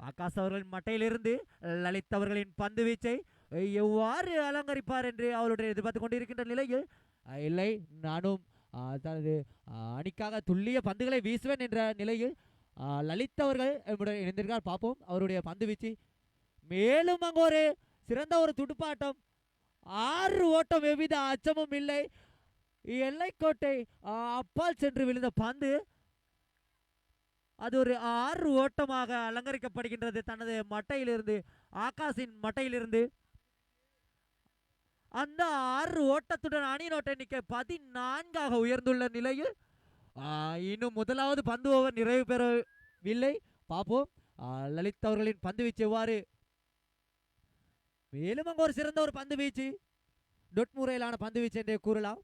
ஆகாஷ் அவர்களின் மட்டையிலிருந்து லலித் அவர்களின் பந்து வீச்சை எவ்வாறு அலங்கரிப்பார் என்று அவருடைய எதிர்பார்த்து கொண்டிருக்கின்ற நிலையில் இல்லை, நானும் தனது அணிக்காக துல்லிய பந்துகளை வீசுவேன் என்ற நிலையில் லலித் அவர்கள் இணைந்திருக்கார். பார்ப்போம் அவருடைய பந்து வீச்சு. மேலும் அங்கு ஒரு சிறந்த ஒரு துடுப்பாட்டம், 6 ஓட்டம், எவ்வித அச்சமும் இல்லை. எல்லைக்கோட்டை அப்பால் சென்று விழுந்த பந்து அது ஒரு 6 ஓட்டமாக அலங்கரிக்கப்படுகின்றது தனது மட்டையிலிருந்து, ஆகாஷின் மட்டையிலிருந்து. அந்த 6 ஓட்டத்துடன் அணியின் எண்ணிக்கை 14ஆக உயர்ந்துள்ள நிலையில் இன்னும் முதலாவது பந்து ஓவர் நிறைவு பெறவில்லை. பார்ப்போம் லலித் அவர்களின் பந்து வீச்சு எவ்வாறு. மேலும் அங்கு ஒரு சிறந்த ஒரு பந்து வீச்சு, டொட் முறையிலான பந்து வீச்சு என்றே கூறலாம்.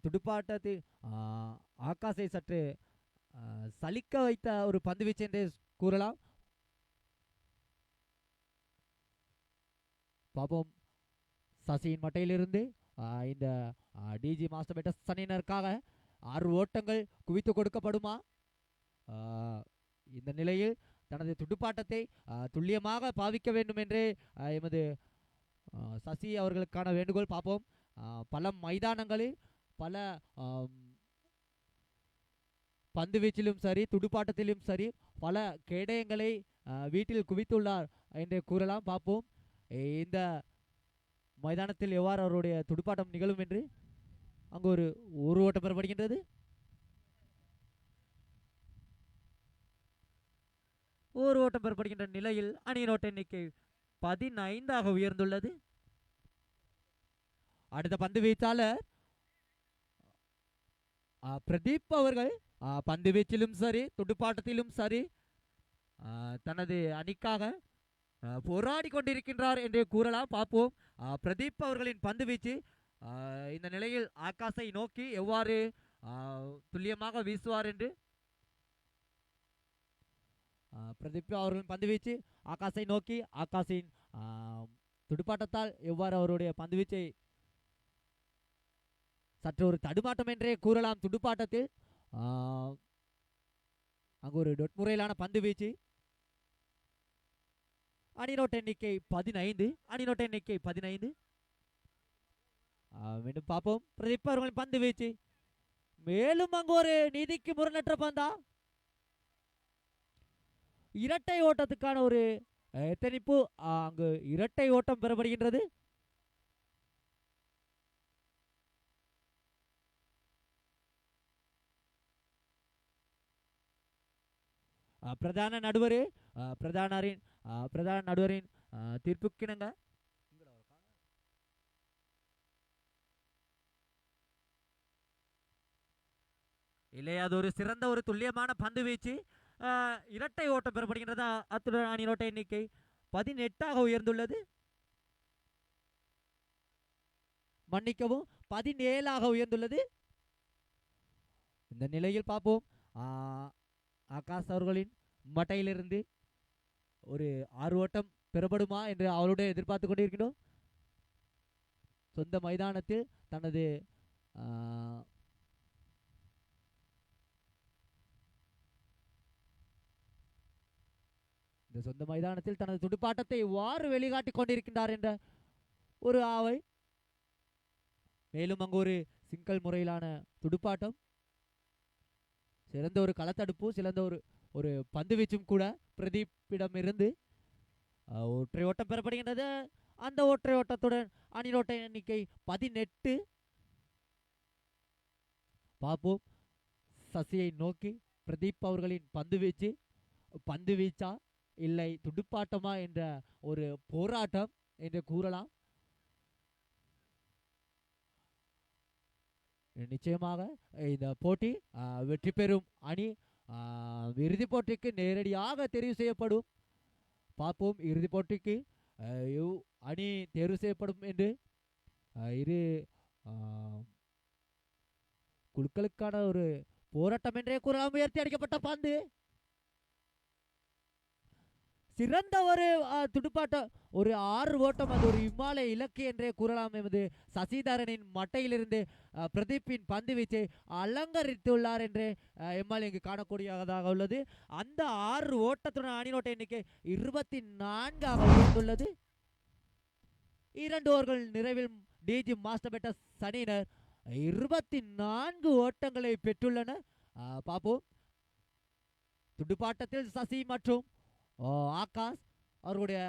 துடுப்பாட்டத்தில் ஆகாஷை சற்று சலிக்க வைத்த ஒரு பந்து வீச்சு என்றே கூறலாம். பார்ப்போம் சசியின் மட்டையிலிருந்து இந்த டிஜி மாஸ்டர் பேட்டர்ஸ் அணியினருக்காக 6 ஓட்டங்கள் குவித்து கொடுக்கப்படுமா? இந்த நிலையில் தனது துடுப்பாட்டத்தை துல்லியமாக பாவிக்க வேண்டும் என்று எமது சசி அவர்களுக்கான வேண்டுகோள். பார்ப்போம் பல மைதானங்களில் பல பந்து வீச்சிலும் சரி துடுப்பாட்டத்திலும் சரி பல கேடயங்களை வீட்டில் குவித்துள்ளார் என்று கூறலாம். பார்ப்போம் இந்த மைதானத்தில் எவ்வாறு அவருடைய துடுப்பாட்டம் நிகழும் என்று. அங்கு ஒரு ஓட்டம் பெறப்படுகின்றது. ஒரு ஓட்டம் பெறப்படுகின்ற நிலையில் அணியின் ஓட்ட எண்ணிக்கை 15ஆக உயர்ந்துள்ளது. அடுத்த பந்து வீச்சாளர் பிரதீப் அவர்கள் பந்து வீச்சிலும் சரி துடுப்பாட்டத்திலும் சரி தனது அணிக்காக போராடி கொண்டிருக்கின்றார் என்று கூறலாம். பார்ப்போம் பிரதீப் அவர்களின் பந்து வீச்சு இந்த நிலையில் ஆகாஷை நோக்கி எவ்வாறு துல்லியமாக வீசுவார் என்று. பிரதீப் அவர்களின் பந்து வீச்சு ஆகாஷை நோக்கி, ஆகாஷின் துடுப்பாட்டத்தால் எவ்வாறு அவருடைய பந்து வீச்சை சற்று ஒரு தடுமாட்டம் என்றே கூறலாம். துடுப்பாட்டத்தில் அங்கு ஒரு டொட் முறையிலான பந்து வீச்சு. அணிநோட்ட எண்ணிக்கை 15. அணிநோட்ட எண்ணிக்கை 15. மீண்டும் பார்ப்போம் பிரதீப் அவர்களின் பந்து வீச்சு. மேலும் அங்கு ஒரு நீதிக்கு முரணற்ற பந்தா, இரட்டை ஓட்டத்துக்கான ஒரு எத்தனிப்பு. அங்கு இரட்டை ஓட்டம் பெறப்படுகின்றது. பிரதான நடுவரின் தீர்ப்புக்கிணங்க இல்லையா, அது ஒரு சிறந்த ஒரு துல்லியமான பந்து வீச்சு. இரட்டை ஓட்டம் பெறப்படுகின்றது. அத்துடன் அணியின் ஓட்ட எண்ணிக்கை 18ஆக உயர்ந்துள்ளது. மன்னிக்கவும் 17ஆக உயர்ந்துள்ளது. இந்த நிலையில் பார்ப்போம் ஆகாஷ் அவர்களின் மட்டையிலிருந்து ஒரு 6 ஓட்டம் பெறப்படுமா என்று அவருடைய எதிர்பார்த்து கொண்டிருக்கிறோம். சொந்த மைதானத்தில் தனது சொந்த மைதானத்தில் தனது துடுப்பாட்டத்தை எவ்வாறு வெளிக்காட்டிக் கொண்டிருக்கின்றார் என்ற ஒரு ஆவை. மேலும் அங்கு ஒரு சிங்கிள் முறையிலான துடுப்பாட்டம், சிறந்த ஒரு களத்தடுப்பு, சிறந்த ஒரு பந்து வீச்சும் கூட பிரதீப்பிடம் இருந்து ஒற்றை ஓட்டம் பெறப்படுகின்றது. அந்த ஒற்றை ஓட்டத்துடன் அணியின் ஓட்ட எண்ணிக்கை 18. பார்ப்போம் சசியை நோக்கி பிரதீப் அவர்களின் பந்து வீச்சா இல்லை துடுப்பாட்டமா என்ற ஒரு போராட்டம் என்று கூறலாம். நிச்சயமாக இந்த போட்டி வெற்றி பெறும் அணி இறுதிப் போட்டிக்கு நேரடியாக தெரிவு செய்யப்படும். பார்ப்போம் இறுதிப் போட்டிக்கு அணி தேர்வு செய்யப்படும் என்று. இரு குழுக்களுக்கான ஒரு போராட்டம் என்றே கூறலாம். உயர்த்தி அடிக்கப்பட்ட பந்து சிறந்த ஒரு துடுப்பாட்டம், ஒரு 6 ஓட்டம், அது ஒரு இமாலய இலக்கு என்றே கூறலாம். எமது சசிதரனின் மட்டையிலிருந்து பிரதீப்பின் பந்து வீச்சை அலங்கரித்துள்ளார் என்று எம்மால் இங்கு காணக்கூடியதாக உள்ளது. அந்த 6 ஓட்டத்துடன் அணிநோட்ட எண்ணிக்கை 24 உயர்ந்துள்ளது. 2 ஓவர்கள் நிறைவில் டிஜி மாஸ்டர் பெட்ட அணியினர் 24 ஓட்டங்களை பெற்றுள்ளனர். பார்ப்போம். துடுப்பாட்டத்தில் சசி மற்றும் ஆகாஷ் அவர்களுடைய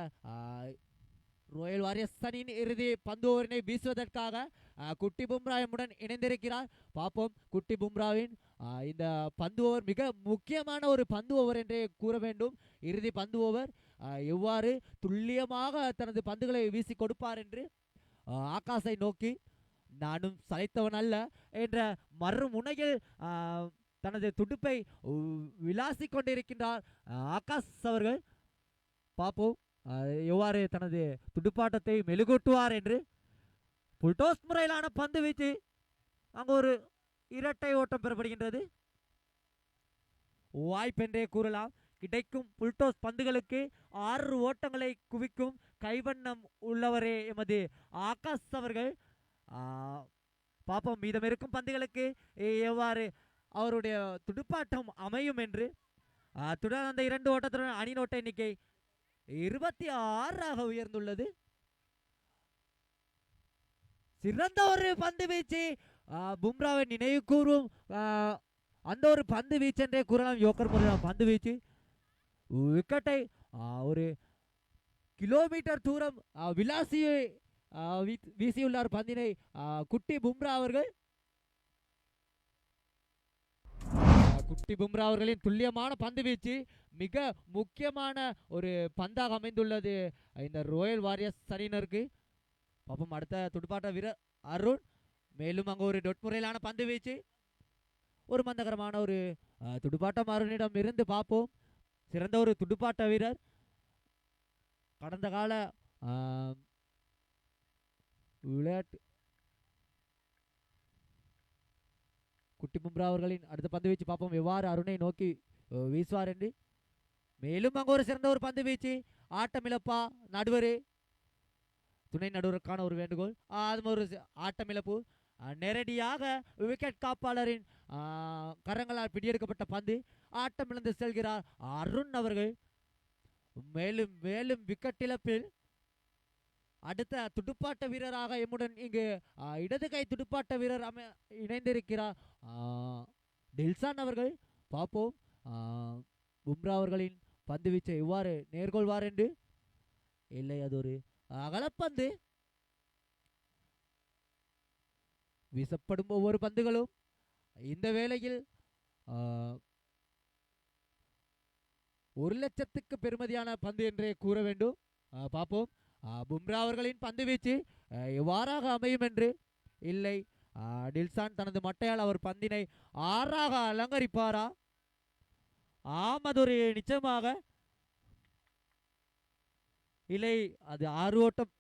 ராயல் வாரியர்ஸ் அணியின் இறுதி பந்து ஓவரினை வீசுவதற்காக குட்டி பும்ராவுடன் இணைந்திருக்கிறார். பார்ப்போம். குட்டி பும்ராவின் இந்த பந்து ஓவர் மிக முக்கியமான ஒரு பந்து ஓவர் என்றே கூற வேண்டும். இறுதி பந்து ஓவர் எவ்வாறு துல்லியமாக தனது பந்துகளை வீசி கொடுப்பார் என்று ஆகாஷை நோக்கி நானும் சளைத்தவன் அல்ல என்ற மறுமுனையில் தனது துடுப்பை விளாசி கொண்டிருக்கின்றார் ஆகாஷ் அவர்கள். பார்ப்போம் எவ்வாறு தனது துடுப்பாட்டத்தை மெழுகூட்டுவார் என்று. புல்டோஸ் முறையிலான பந்து வீச்சு, அங்கு ஒரு இரட்டை ஓட்டம் பெறப்படுகின்றது. வாய்ப்பென்றே கூறலாம். கிடைக்கும் புல்டோஸ் பந்துகளுக்கு 6 ஓட்டங்களை குவிக்கும் கைவண்ணம் உள்ளவரே எமது ஆகாஷ் அவர்கள். பார்ப்போம் மீதம் இருக்கும் பந்துகளுக்கு எவ்வாறு அவருடைய துடுப்பாட்டம் அமையும் என்று. தொடர்ந்து அந்த 2 ஓட்டத்துடன் அணிநோட்ட எண்ணிக்கை 26 உயர்ந்துள்ளது. சிறந்த ஒரு பந்து வீச்சு, பும்ராவை நினைவு கூறும் அந்த ஒரு பந்து வீச்சு என்றே கூறலாம். யோக்கர் முறையான பந்து வீச்சு, விக்கெட்டை ஒரு கிலோமீட்டர் தூரம் விளாசியை வீசியுள்ளார் பந்தினை குட்டி பும்ரா அவர்கள். குட்டி பும்ரா அவர்களின் துல்லியமான பந்து வீச்சு மிக முக்கியமான ஒரு பந்தாக அமைந்துள்ளது இந்த ராயல் வாரியர்ஸ் அணியினருக்கு. பாப்போம் அடுத்த துடுப்பாட்ட வீரர் அருண். மேலும் அங்கு ஒரு டொட் முறையிலான பந்து வீச்சு, ஒரு மந்தகரமான ஒரு துடுப்பாட்டம் அருணிடம் இருந்து. பார்ப்போம். சிறந்த ஒரு துடுப்பாட்ட வீரர், கடந்த கால விளையாட்டு. குட்டி பும்ரா அவர்களின் அடுத்த பந்து வீச்சு பார்ப்போம் எவ்வாறு அருணை நோக்கி வீசுவார் என்று. மேலும் அங்கு ஒரு சிறந்த ஒரு பந்து வீச்சு, ஆட்டமிழப்பா நடுவரே, துணை நடுவருக்கான ஒரு வேண்டுகோள். அது ஒரு ஆட்டமிழப்பு. நேரடியாக விக்கெட் காப்பாளரின் கரங்களால் பிடியெடுக்கப்பட்ட பந்து ஆட்டமிழந்து செல்கிறார் அருண் அவர்கள். மேலும் மேலும் விக்கெட் இழப்பில் அடுத்த துடுப்பாட்ட வீரராக எம்முடன் இங்கு இடது கை துடுப்பாட்ட வீரர் இணைந்திருக்கிறார் டில்சான் அவர்கள். பார்ப்போம் பும்ரா அவர்களின் பந்து வீச்சை எவ்வாறு நேர்கொள்வார் என்று. இல்லை, அது ஒரு அகலப்பந்து. வீசப்படும் ஒவ்வொரு பந்துகளும் இந்த வேளையில் 1 லட்சத்துக்கு பெருமதியான பந்து என்றே கூற வேண்டும். பார்ப்போம் பும்ரா அவர்களின் பந்து வீச்சு எவ்வாறாக அமையும் என்று. இல்லை, டில்சான் தனது மட்டையால் அவர் பந்தினை 6ஆக அலங்கரிப்பாரா? ஆமதொரு நிச்சயமாக இல்லை, அது 6 ஓட்டம்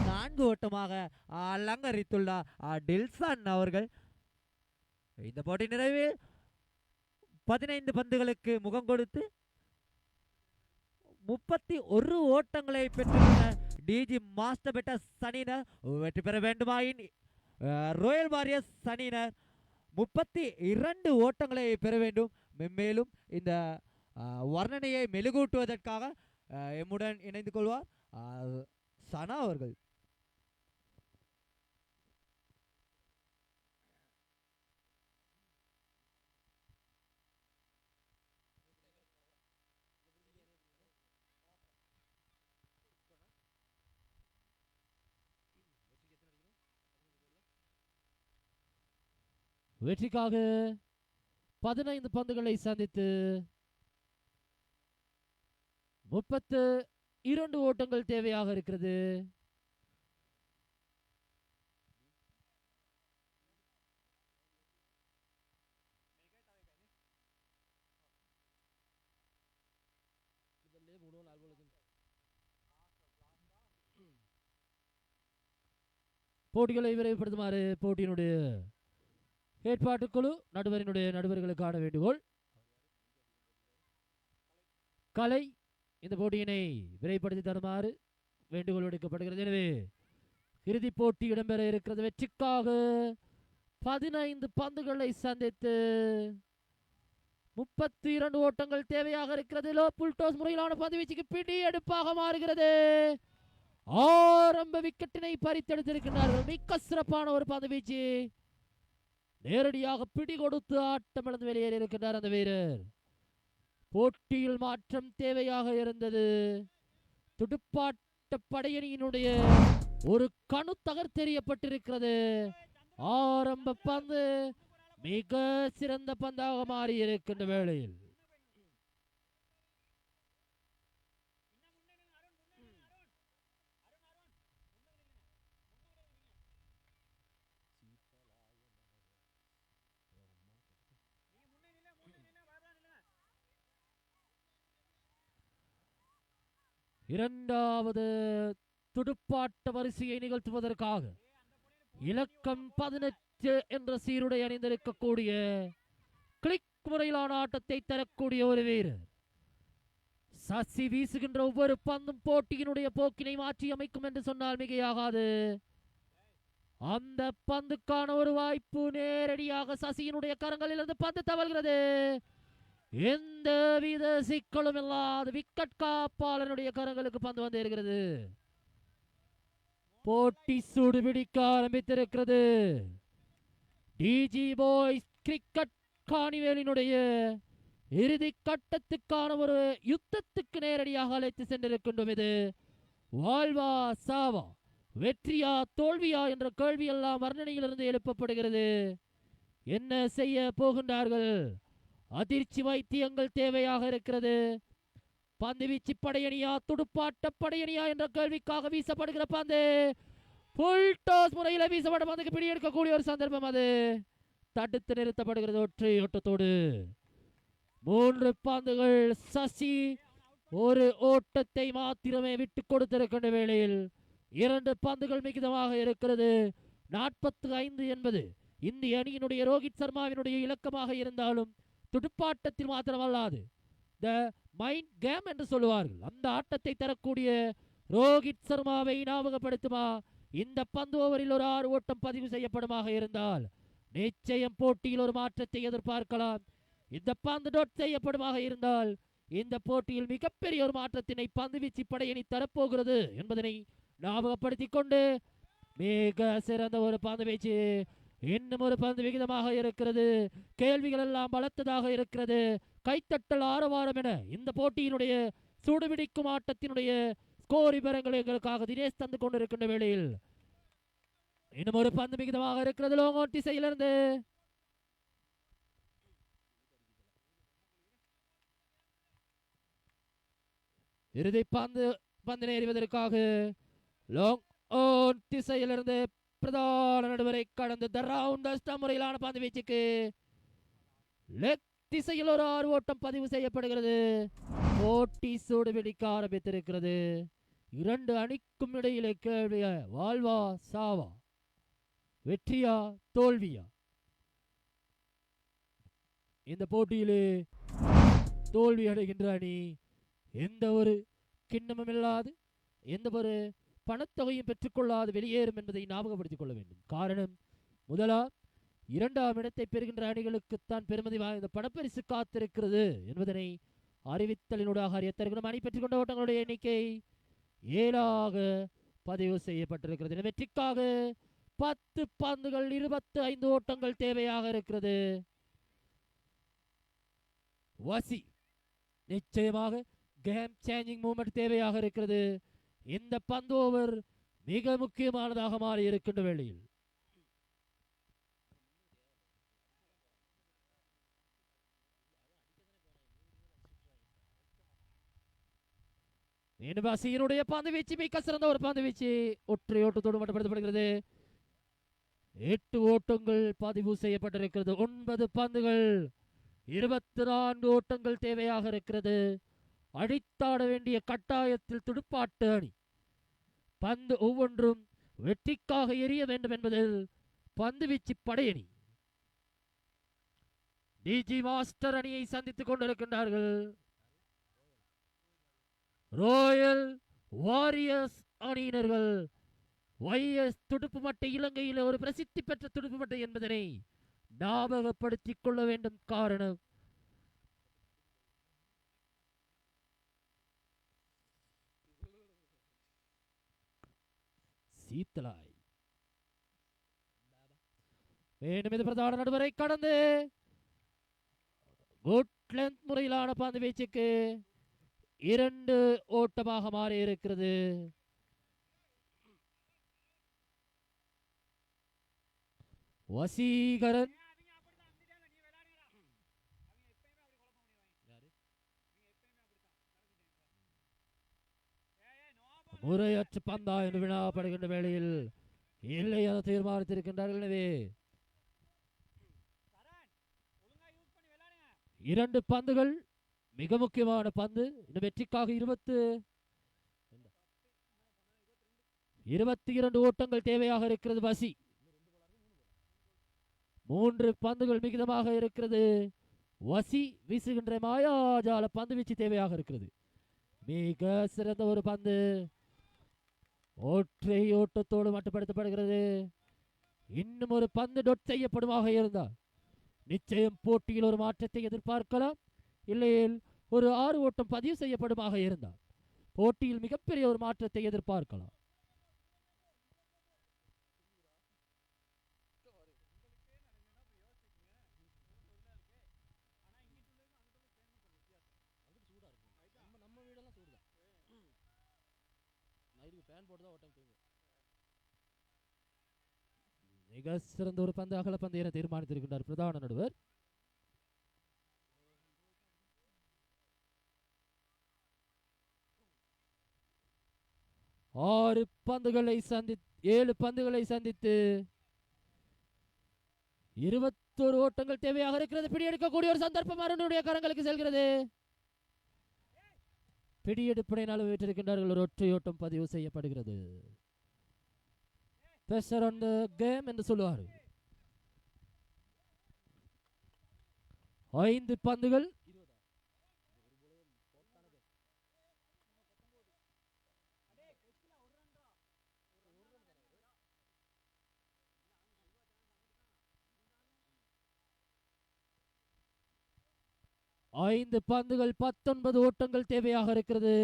4 ஓட்டமாக அலங்கரித்துள்ளார் டில்சான் அவர்கள். இந்த போட்டி நிறைவில் 15 பந்துகளுக்கு முகம் கொடுத்து 31 ஓட்டங்களை பெற்றுள்ள டிஜி மாஸ்டர் பெட்ட அணியினர் வெற்றி பெற வேண்டுமாயின் ராயல் வாரியர்ஸ் அணியினர் 32 ஓட்டங்களை பெற வேண்டும். மேலும் இந்த வர்ணனையை மெழுகூட்டுவதற்காக எம்முடன் இணைந்து கொள்வார் சனா அவர்கள். வெற்றிக்காக 15 பந்துகளை சந்தித்து 32 ஓட்டங்கள் தேவையாக இருக்கிறது. போட்டிகளை விரைவுபடுத்துமாறு போட்டியினுடைய ஏற்பாட்டுக்குழு நடுவர்களுக்கான வேண்டுகோள். கலை இந்த போட்டியினை விரைப்படுத்தி தருமாறு வேண்டுகோள் விடுக்கப்படுகிறது. எனவே இறுதிப் போட்டி இடம்பெற இருக்கிறது. வெற்றிக்காக 15 பந்துகளை சந்தித்து 32 ஓட்டங்கள் தேவையாக இருக்கிறது. லோ புல்டோஸ் முறையிலான பந்து வீச்சுக்கு பிடி எடுப்பாக மாறுகிறது. ஆரம்ப விக்கெட்டினை பறித்தெடுத்திருக்கிறார்கள். மிக சிறப்பான ஒரு பந்து வீச்சு. நேரடியாக பிடி கொடுத்து ஆட்டமிழந்து வெளியேறி இருக்கின்றார் அந்த வீரர். போட்டியில் மாற்றம் தேவையாக இருந்தது. துடுப்பாட்ட படையணியினுடைய ஒரு கணு தகர்த்தெறியப்பட்டிருக்கிறது. ஆரம்ப பந்து மிக சிறந்த பந்தாக மாறி இருக்கின்ற வேளையில் இரண்டாவது துடுப்பாட்ட வரிசையை நிகழ்த்துவதற்காக இலக்கம் 18 என்ற சீருடை அணிந்திருக்கக்கூடிய கிளிக் முறையிலான ஆட்டத்தை தரக்கூடிய ஒரு வீரர். சசி வீசுகின்ற ஒவ்வொரு பந்தும் போட்டியினுடைய போக்கினை மாற்றி அமைக்கும் என்று சொன்னால் மிகையாகாது. அந்த பந்துக்கான ஒரு வாய்ப்பு நேரடியாக சசியினுடைய கரங்களில் இருந்து பந்து தவறுகிறது. எந்த வித சிக்கலும் இல்லாத விக்கெட் காப்பாளனுடைய கரங்களுக்கு பந்து வந்து இருக்கிறது. போட்டி சூடுபிடிக்க ஆரம்பித்திருக்கிறது. டிஜி பாய்ஸ் கிரிக்கெட் காணிவேலினுடைய இறுதி கட்டத்துக்கான ஒரு யுத்தத்துக்கு நேரடியாக அழைத்து சென்றிருக்கின்றோம். இது வாழ்வா சாவா, வெற்றியா தோல்வியா என்ற கேள்வி எல்லாம் வர்ணனையிலிருந்து எழுப்பப்படுகிறது. என்ன செய்ய போகின்றார்கள்? அதிர்ச்சி வைத்தியங்கள் தேவையாக இருக்கிறது. பந்து வீச்சு படையணியா துடுப்பாட்ட படையணியா என்ற கேள்விக்காக வீசப்படுகிற பந்து புல் டாஸ் முறையில் வீசப்படும் பந்துக்கு பிடி எடுக்கக்கூடிய ஒரு சந்தர்ப்பம். அது தடுத்து நிறுத்தப்படுகிறது ஒற்றை ஓட்டத்தோடு. 3 பந்துகள். சசி ஒரு ஓட்டத்தை மாத்திரமே விட்டு கொடுத்திருக்கின்ற வேளையில் 2 பந்துகள் மிகுதமாக இருக்கிறது. 45 என்பது இந்திய அணியினுடைய ரோஹித் சர்மாவினுடைய இலக்கமாக இருந்தாலும் துடுப்பாட்டத்தில் மாத்திரமல்லாது த மைண்ட் கேம் என்று சொல்லுவார்கள். அந்த ஆட்டத்தை தரக்கூடிய ரோஹித் சர்மாவை ஞாபகப்படுத்துமா? இந்த பந்து ஓவரில் ஒரு 6 ஓட்டம் பதிவு செய்யப்படுமாக இருந்தால் நிச்சயம் போட்டியில் ஒரு மாற்றத்தை எதிர்பார்க்கலாம். இந்த பந்து டோட் செய்யப்படுமாக இருந்தால் இந்த போட்டியில் மிகப்பெரிய ஒரு மாற்றத்தினை பந்து வீச்சு படையணி தரப்போகிறது என்பதனை ஞாபகப்படுத்திக் கொண்டு மிக சிறந்த ஒரு பந்து வீச்சு. இன்னும் ஒரு பந்து விகிதமாக இருக்கிறது. கேள்விகள் எல்லாம் பலத்ததாக இருக்கிறது. கைத்தட்டல் ஆரவாரம் என இந்த போட்டியினுடைய சூடுபிடிக்கும் ஆட்டத்தினுடைய ஸ்கோர் விவரங்கள் எங்களுக்காக தினேஷ் தந்து கொண்டிருக்கின்ற வேளையில் இன்னும் ஒரு பந்து விகிதமாக இருக்கிறது. லோங்கோன் திசையிலிருந்து இறுதி பந்தினை எறிவதற்காக லாங் ஓன் திசையிலிருந்து பிரதான நடுவரை கடந்து முறையிலான பந்து வீச்சுக்கு லெக் திசையில் ஒரு 6 ஓட்டம் பதிவு செய்யப்படுகிறது. போட்டி சூடு பிடிக்க ஆரம்பித்திருக்கிறது. 2 அணிக்கும் இடையிலே கேள்வி, வாழ்வா சாவா, வெற்றியா தோல்வியா? இந்த போட்டியிலே தோல்வி அடைகின்ற அணி எந்த ஒரு கிண்ணமும் இல்லாது எந்த ஒரு பணத்தொகையும் பெற்றுக்கொள்ளாது வெளியேறும் என்பதை ஞாபகப்படுத்திக் கொள்ள வேண்டும். காரணம், முதலாம் 2ஆம் இடத்தை பெறுகின்ற அணிகளுக்குத்தான் பெருமதி வாய்ந்த பணப்பரிசு காத்திருக்கிறது என்பதனை அறிவித்தலினூடாக அறிய தருகிறோம். அணி பெற்றுக் கொண்ட ஓட்டங்களுடைய எண்ணிக்கை 7ஆக பதிவு செய்யப்பட்டிருக்கிறது. வெற்றிக்காக 10 பந்துகள் 25 ஓட்டங்கள் தேவையாக இருக்கிறது. வசி நிச்சயமாக கேம் சேஞ்சிங் மூமெண்ட் தேவையாக இருக்கிறது. இந்த பந்து ஓவர் மிக முக்கியமானதாக மாறி இருக்கின்ற வேளையில் வசியினுடைய பந்து வீச்சு மிக சிறந்த ஒரு பந்து வீச்சு. ஒற்றை ஓட்டத்தோடு மட்டுப்படுத்தப்படுகிறது. 8 ஓட்டங்கள் பதிவு செய்யப்பட்டிருக்கிறது. 9 பந்துகள் 24 ஓட்டங்கள் தேவையாக இருக்கிறது. அடித்தாட வேண்டிய கட்டாயத்தில் துடுப்பாட்ட அணி பந்து ஒவ்வொன்றும் வெற்றிக்காக எரிய வேண்டும் என்பதில் பந்து வீச்சு படையணி டிஜி மாஸ்டர் அணியை சந்தித்துக் கொண்டிருக்கின்றார்கள். Royal warriors அணியினர்கள். YS துடுப்பு மட்டை இலங்கையில் ஒரு பிரசித்தி பெற்ற துடுப்பு மட்டை என்பதனை ஞாபகப்படுத்திக் கொள்ள வேண்டும். காரணம் சீத்தலாய் மீண்டும் இது பிரதான நடுவரை கடந்து குட் லென்த் முறையிலான பந்து வீச்சுக்கு 2 ஓட்டமாக மாறி இருக்கிறது. வசீகரன் முறையற்ற பந்தா என்று வினாப்படுகின்ற வேளையில் இல்லை என தீர்மானித்திருக்கின்றார்கள். எனவே 2 பந்துகள் மிக முக்கியமான பந்து. இந்த வெற்றிக்காக 22 ஓட்டங்கள் தேவையாக இருக்கிறது. வசி 3 பந்துகள் மிகுதமாக இருக்கிறது. வசி வீசுகின்ற மாயாஜால பந்து வீச்சு தேவையாக இருக்கிறது. மிக சிறந்த ஒரு பந்து ஒற்றை ஓட்டத்தோடு மட்டுப்படுத்தப்படுகிறது. இன்னும் ஒரு பந்து டொட் செய்யப்படுமாக இருந்தால் நிச்சயம் போட்டியில் ஒரு மாற்றத்தை எதிர்பார்க்கலாம். இல்லையில் ஒரு 6 ஓட்டம் பதிவு செய்யப்படுமாக இருந்தால் போட்டியில் மிகப்பெரிய ஒரு மாற்றத்தை எதிர்பார்க்கலாம். மிக சிறந்த ஒரு பந்து அகல பந்து என தீர்மானித்திருக்கின்றார் பிரதான நடுவர். ஏழு பந்துகளை சந்தித்து 21 ஓட்டங்கள் தேவையாக இருக்கிறது. பிடியெடுக்கக்கூடிய ஒரு சந்தர்ப்பம் அருணுடைய கரங்களுக்கு செல்கிறது. பிடியெடுப்பினை நழுவ விட்டிருக்கின்றார்கள். ஒரு ஒற்றை ஓட்டம் பதிவு செய்யப்படுகிறது. pressure on the game என்று சொல்லுவார். 5 பந்துகள் 19 ஓட்டங்கள் தேவையாக இருக்கிறது.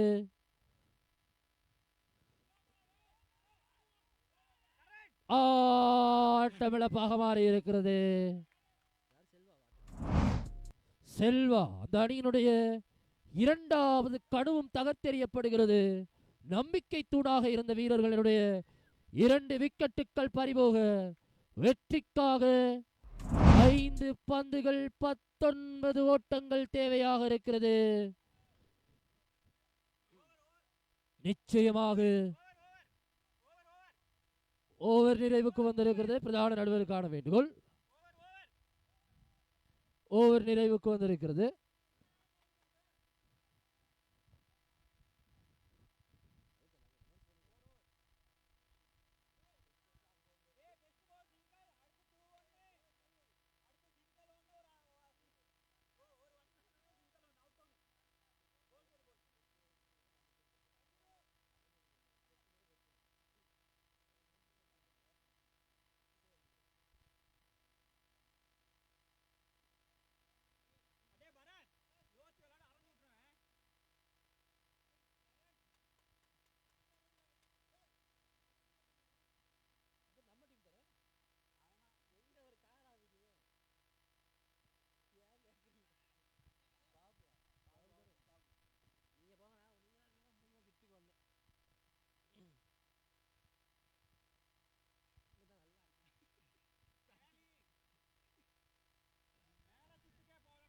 ஆட்டமிழப்பாக மாறி இருக்கிறது. செல்வா அந்த அணியினுடைய 2வது கணுவும் தகர்த்தெறியப்படுகிறது. நம்பிக்கை தூணாக இருந்த வீரர்களுடைய 2 விக்கெட்டுகள் பறிபோக வெற்றிக்காக 5 பந்துகள் 19 ஓட்டங்கள் தேவையாக இருக்கிறது. நிச்சயமாக ஓவர் நிறைவுக்கு வந்திருக்கிறது. பிரதான நடுவருக்கான வேண்டுகோள். ஓவர் நிறைவுக்கு வந்திருக்கிறது.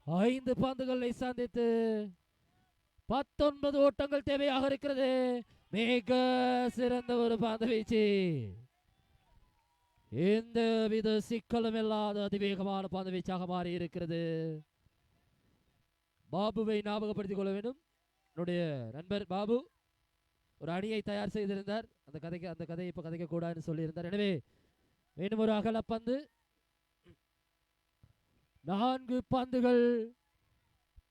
ஐந்து பந்துகளை சந்தித்து 19 ஓட்டங்கள் தேவையாக இருக்கிறது. மிக சிறந்த ஒரு பந்து வீச்சு. எந்த வித சிக்கலும் இல்லாத அதிவேகமான பந்து வீச்சாக மாறி இருக்கிறது. பாபுவை ஞாபகப்படுத்திக் கொள்ள வேண்டும். என்னுடைய நண்பர் பாபு ஒரு அணியை தயார் செய்திருந்தார். அந்த கதையை இப்ப கதைக்க கூடாதுன்னு சொல்லியிருந்தார். எனவே மீண்டும் ஒரு அகல பந்து. 4 பந்துகள்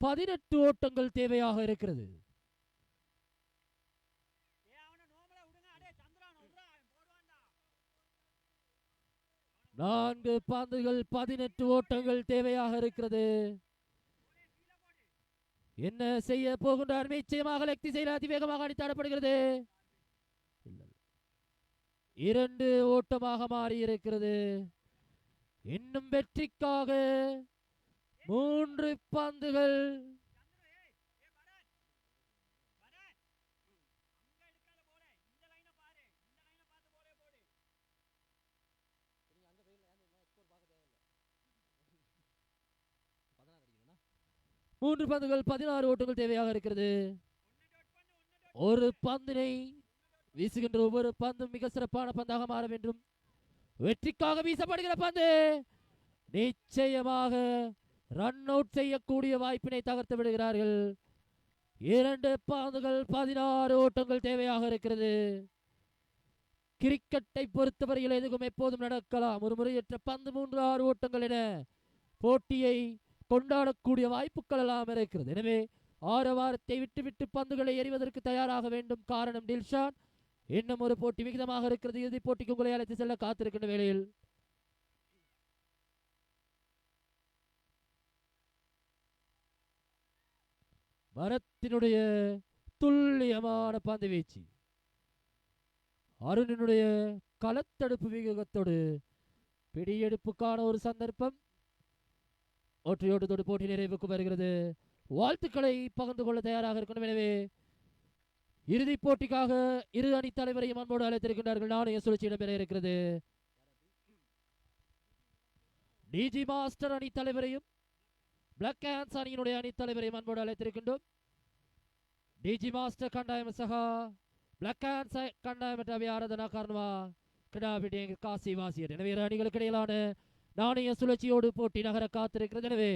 18 ஓட்டங்கள் தேவையாக இருக்கிறது. 4 பந்துகள் 18 ஓட்டங்கள் தேவையாக இருக்கிறது. என்ன செய்ய போகின்றார்? நிச்சயமாக லெக் திசையில் அதிவேகமாக அடித்தாடப்படுகிறது. 2 ஓட்டமாக மாறி இருக்கிறது. இன்னும் வெற்றிக்காக 3 பந்துகள். மூன்று பந்துகள் 16 ஓட்டங்கள் தேவையாக இருக்கிறது. ஒரு பந்தினை வீசுகின்ற ஒவ்வொரு பந்தும் மிக சிறப்பான பந்தாக மாற வேண்டும். வெற்றிக்காக வீசப்படுகிற பந்து நிச்சயமாக ரன் அவுட் செய்யக்கூடிய வாய்ப்பினை தகர்த்து விடுகிறார்கள். 2 பந்துகள் 16 ஓட்டங்கள் தேவையாக இருக்கிறது. கிரிக்கெட்டை பொறுத்தவரையில் எதுவும் எப்போதும் நடக்கலாம். ஒரு முறையற்ற பந்து 3-6 ஓட்டங்கள் என போட்டியை கொண்டாடக்கூடிய வாய்ப்புகள் எல்லாம் இருக்கிறது. எனவே ஆரவாரத்தை விட்டுவிட்டு பந்துகளை எறிவதற்கு தயாராக வேண்டும். காரணம் டில்ஷான் இன்னும் ஒரு போட்டி விகிதமாக இருக்கிறது. இறுதிப் போட்டிக்கு உங்களை அழைத்து செல்ல காத்திருக்கின்ற வேளையில் மரத்தினுடைய துல்லியமான பந்து வீச்சு, அருணினுடைய களத்தடுப்பு விகிதத்தோடு பிடியெடுப்புக்கான ஒரு சந்தர்ப்பம். ஒற்றையோட்டத்தோடு போட்டி நிறைவுக்கு வருகிறது. வாழ்த்துக்களை பகிர்ந்து கொள்ள தயாராக இருக்கணும். எனவே இறுதிப் போட்டிக்காக இரு அணி தலைவரையும் அன்போடு அழைத்திருக்கின்றார்கள். நாணய சுழற்சி இடம்பெற இருக்கிறது. டிஜி மாஸ்டர் அணி தலைவரையும் பிளாக் ஹேண்ட்ஸ் அணியினுடைய அணி தலைவரையும் அன்போடு அழைத்திருக்கின்றோம். டிஜி மாஸ்டர் கண்டாயம் சகா பிளாக் ஹேண்ட்ஸ் கண்டாயம் ஆராதனா காரணமா கிடாபிடி காசி வாசியர். எனவே இரு அணிகளுக்கு இடையிலான நாணய சுழற்சியோடு போட்டி நகர காத்திருக்கிறது. எனவே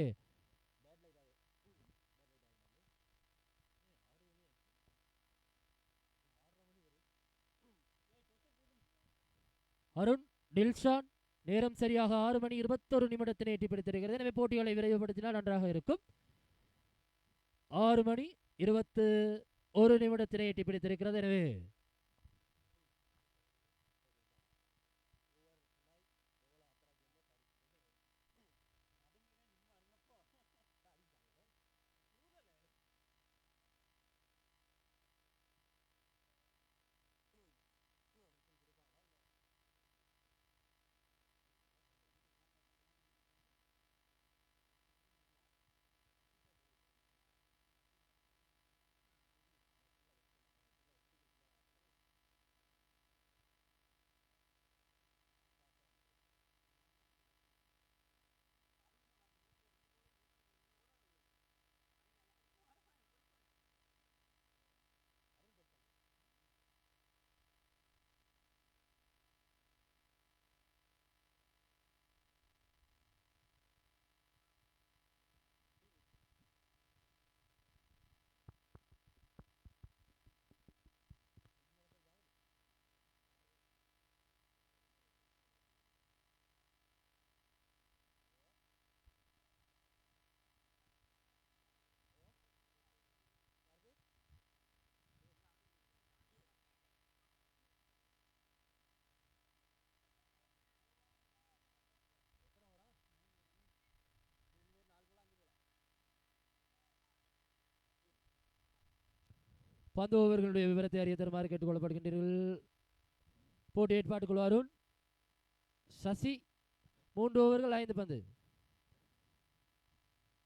அருண் டில்ஷான் நேரம் சரியாக 6 மணி 21 நிமிடத்தினை எட்டி பிடித்திருக்கிறது. எனவே போட்டிகளை விரைவுபடுத்தினால் நன்றாக இருக்கும். 6 மணி 21 நிமிடத்தினை எட்டி பிடித்திருக்கிறது. எனவே பந்து ஓவர்களுடைய விவரத்தை அறிய தருமாறு கேட்டுக்கொள்ளப்படுகின்றீர்கள். போட்டி ஏற்பாட்டுக்குள் அருண் சசி 3 ஓவர்கள் 5 பந்து.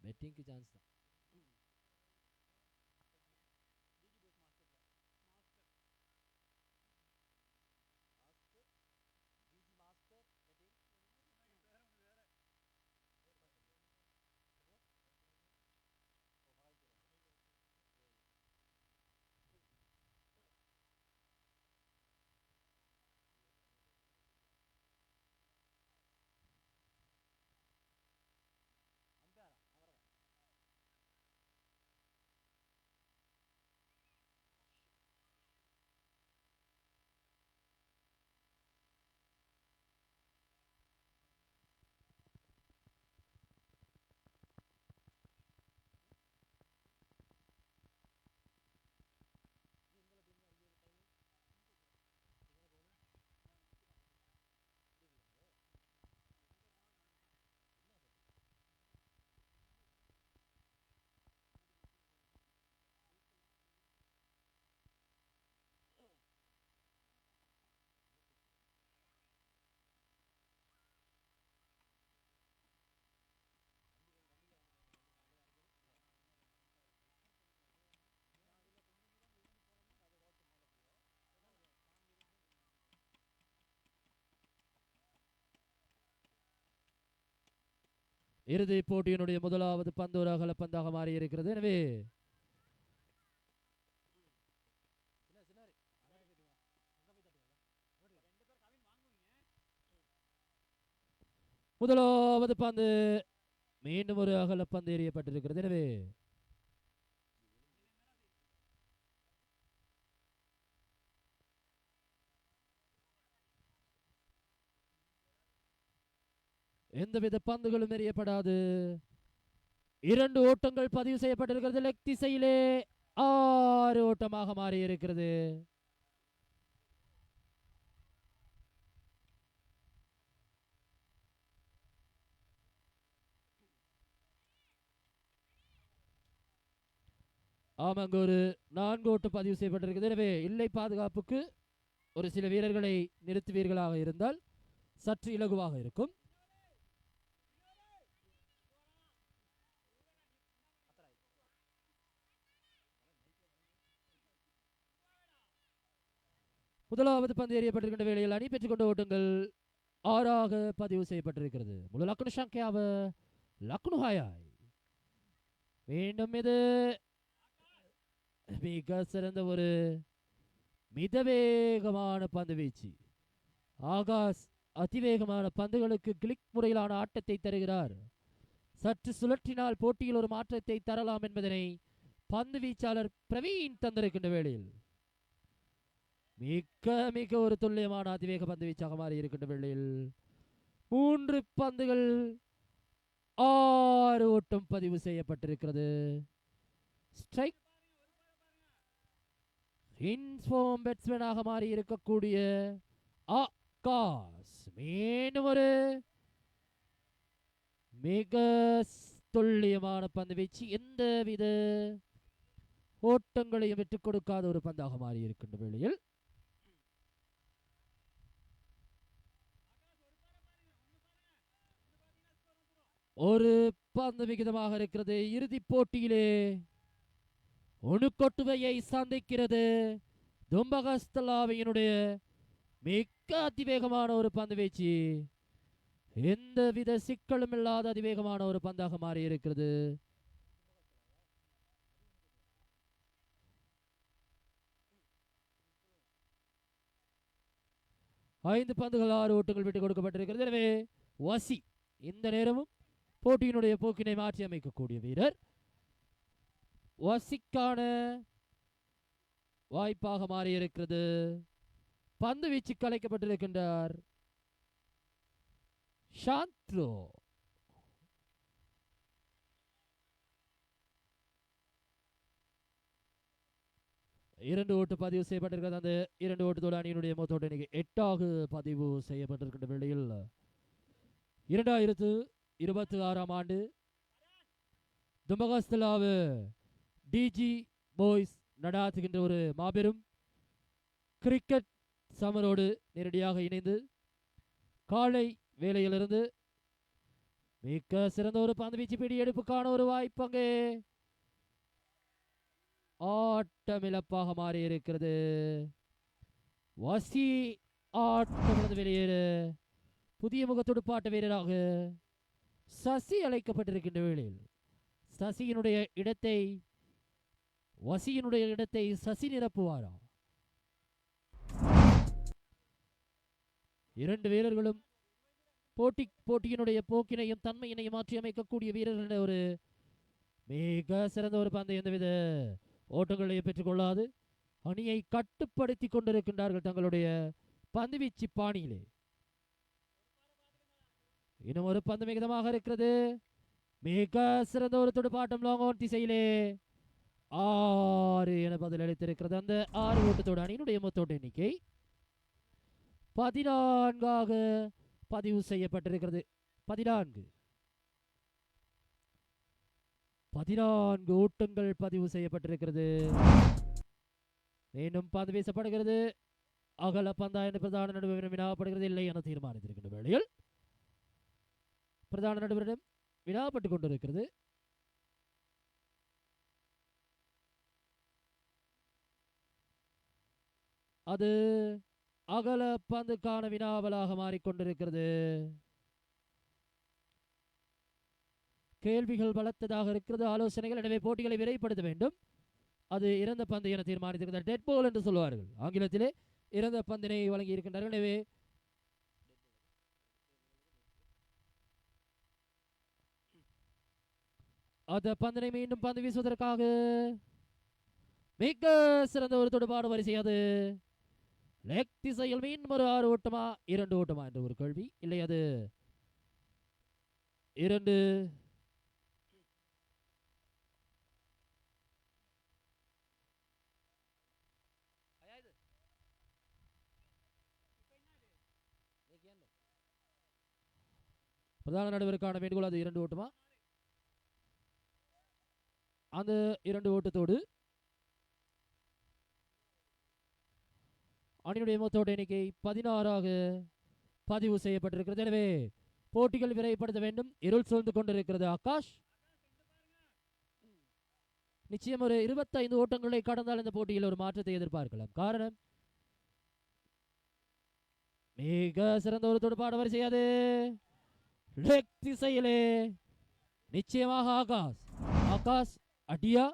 பெட்டிங்க்கு சான்ஸ் தான். இறுதி போட்டியினுடைய முதலாவது பந்து ஒரு அகல பந்தாக மாறி இருக்கிறது. எனவே முதலாவது பந்து மீண்டும் ஒரு அகல பந்து எறியப்பட்டிருக்கிறது. எனவே எந்தவித பந்துகளும் எறியப்படாது. 2 ஓட்டங்கள் பதிவு செய்யப்பட்டிருக்கிறது. லெக் திசையிலே 6 ஓட்டமாக மாறி இருக்கிறது. ஆமாங்க, ஒரு 4 ஓட்டம் பதிவு செய்யப்பட்டிருக்கிறது. எனவே எல்லை பாதுகாப்புக்கு ஒரு சில வீரர்களை நிறுத்துவீர்களாக இருந்தால் சற்று இலகுவாக இருக்கும். முதலாவது பந்து எறியப்பட்டிருக்கின்ற வேளையில் அணி பெற்றுக் கொண்ட ஓட்டங்கள் 6ஆக பதிவு செய்யப்பட்டிருக்கிறது. முதல் லக்னு சங்கியாவ லக்னு ஹாயாய். மீண்டும் இது மிக சிறந்த ஒரு மிதவேகமான பந்து வீச்சு. ஆகாஷ் அதிவேகமான பந்துகளுக்கு கிளிக் முறையிலான ஆட்டத்தை தருகிறார். சற்று சுழற்றினால் போட்டியில் ஒரு மாற்றத்தை தரலாம் என்பதனை பந்து வீச்சாளர் பிரவீன் தந்திருக்கின்ற வேளையில் மிக மிக ஒரு துல்லியமான அதிவேக பந்து வீச்சாக மாறி இருக்கின்ற வேளையில் 3 பந்துகள் 6 ஓட்டம் பதிவு செய்யப்பட்டிருக்கிறது. ஸ்ட்ரைக் இன்ஃபார்ம் பேட்ஸ்மேனாக மாறி இருக்கக்கூடிய ஆகாஷ் மீண்டும் ஒரு மிக துல்லியமான பந்து வீச்சு, எந்தவித ஓட்டங்களையும் விட்டுக் கொடுக்காத ஒரு பந்தாக மாறி இருக்கின்ற வேளையில் ஒரு பந்து விகிதமாக இருக்கிறது. இறுதி போட்டியிலே ஒணுக்கொட்டுவையை சந்திக்கிறது. தும்பகஸ்தலாவியினுடைய மிக அதிவேகமான ஒரு பந்து வீச்சு, எந்தவித சிக்கலும் இல்லாத அதிவேகமான ஒரு பந்தாக மாறி இருக்கிறது. ஐந்து பந்துகள் 6 ஓட்டங்கள் விட்டுக் கொடுக்கப்பட்டிருக்கிறது. எனவே வசி இந்த நேரமும் போட்டியினுடைய போக்கினை மாற்றி அமைக்கக்கூடிய வீரர். வசிக்கான வாய்ப்பாக மாறியிருக்கிறது. பந்து வீச்சு கலைக்கப்பட்டிருக்கின்றார் சாந்த்ரோ. இரண்டு ஓட்டு பதிவு செய்யப்பட்டிருக்கிறது. அந்த 2 ஓட்டத்தோடு அணியினுடைய மொத்த எண்ணிக்கை 8ஆக பதிவு செய்யப்பட்டிருக்கின்ற வேளையில் 2026ஆம் ஆண்டு தும்பகஸ்தலாவு டிஜி பாய்ஸ் நடாத்துகின்ற ஒரு மாபெரும் கிரிக்கெட் சமரோடு நேரடியாக இணைந்து காலை வேளையிலிருந்து மிக சிறந்த ஒரு பந்து வீச்சு பிடி எடுப்புக்கான ஒரு வாய்ப்பு அங்கே ஆட்டமிழப்பாக மாறி இருக்கிறது. வசி ஆட்டமிழந்து வெளியேறு புதிய முகத்துடுப்பாட்ட வீரராக சசி அழைக்கப்பட்டிருக்கின்ற வேளையில் வசியினுடைய இடத்தை சசி நிரப்புவாரா? 2 வீரர்களும் போட்டியினுடைய போக்கினையும் தன்மையினையும் மாற்றி அமைக்கக்கூடிய வீரர்கள். ஒரு மிக சிறந்த ஒரு பந்து, எந்தவித ஓட்டங்களையும் பெற்றுக்கொள்ளாது அணியை கட்டுப்படுத்தி கொண்டிருக்கின்றார்கள் தங்களுடைய பந்துவீச்சு பாணியிலே. இன்னும் ஒரு பந்து மிகுதமாக இருக்கிறது. மிக சிறந்த ஒரு துடுப்பாட்டம் லாங் ஆன் திசையிலே 6 என பதில் அளித்திருக்கிறது. அந்த 6 ஓட்டத்தோடு அணியினுடைய மொத்த எண்ணிக்கை 14ஆக பதிவு செய்யப்பட்டிருக்கிறது. 14 ஓட்டங்கள் பதிவு செய்யப்பட்டிருக்கிறது. மீண்டும் பந்து வீசப்படுகிறது. அகல பந்தா என்று பிரதான நடுவரிடம் வினாப்படுகிறது. இல்லை என தீர்மானித்திருக்கின்ற வேளையில் பிரதான நடுவரிடம் வினாப்பட்டுக் கொண்டிருக்கிறது. அது அகல பந்துக்கான வினாவலாக மாறிக்கொண்டிருக்கிறது. கேள்விகள் பலத்ததாக இருக்கிறது, ஆலோசனைகள். எனவே போட்டிகளை விரைப்படுத்த வேண்டும். அது இறந்த பந்து என தீர்மானித்திருக்கிறார். டெட் பால் என்று சொல்வார்கள் ஆங்கிலத்திலே. இறந்த பந்தினை வழங்கி இருக்கின்றார்கள். எனவே அந்த பந்தினை மீண்டும் பந்து வீசுவதற்காக மிக சிறந்த ஒரு தொடுபாடு வரிசை. அது லெக் திசையில் மீண்டும் ஒரு 6 ஓட்டமா 2 ஓட்டமா என்ற ஒரு கேள்வி. இல்லை, அது 2. பிரதான நடுவருக்கான வேண்டுகோள், அது 2 ஓட்டமா. அந்த 2 ஓட்டத்தோடு அணியினுடைய மொத்த எண்ணிக்கை 16ஆக பதிவு செய்யப்பட்டிருக்கிறது. எனவே போட்டிகள் விரைவுபடுத்த வேண்டும். இருள் சூழ்ந்து கொண்டிருக்கிறது. ஆகாஷ், நிச்சயம் ஒரு 25 ஓட்டங்களை கடந்தால் இந்த போட்டியில் ஒரு மாற்றத்தை எதிர்பார்க்கலாம். காரணம், மிக சிறந்த ஒரு துடுப்பாட வரிசை. அது லெக் திசையிலே நிச்சயமாக ஆகாஷ் அடியா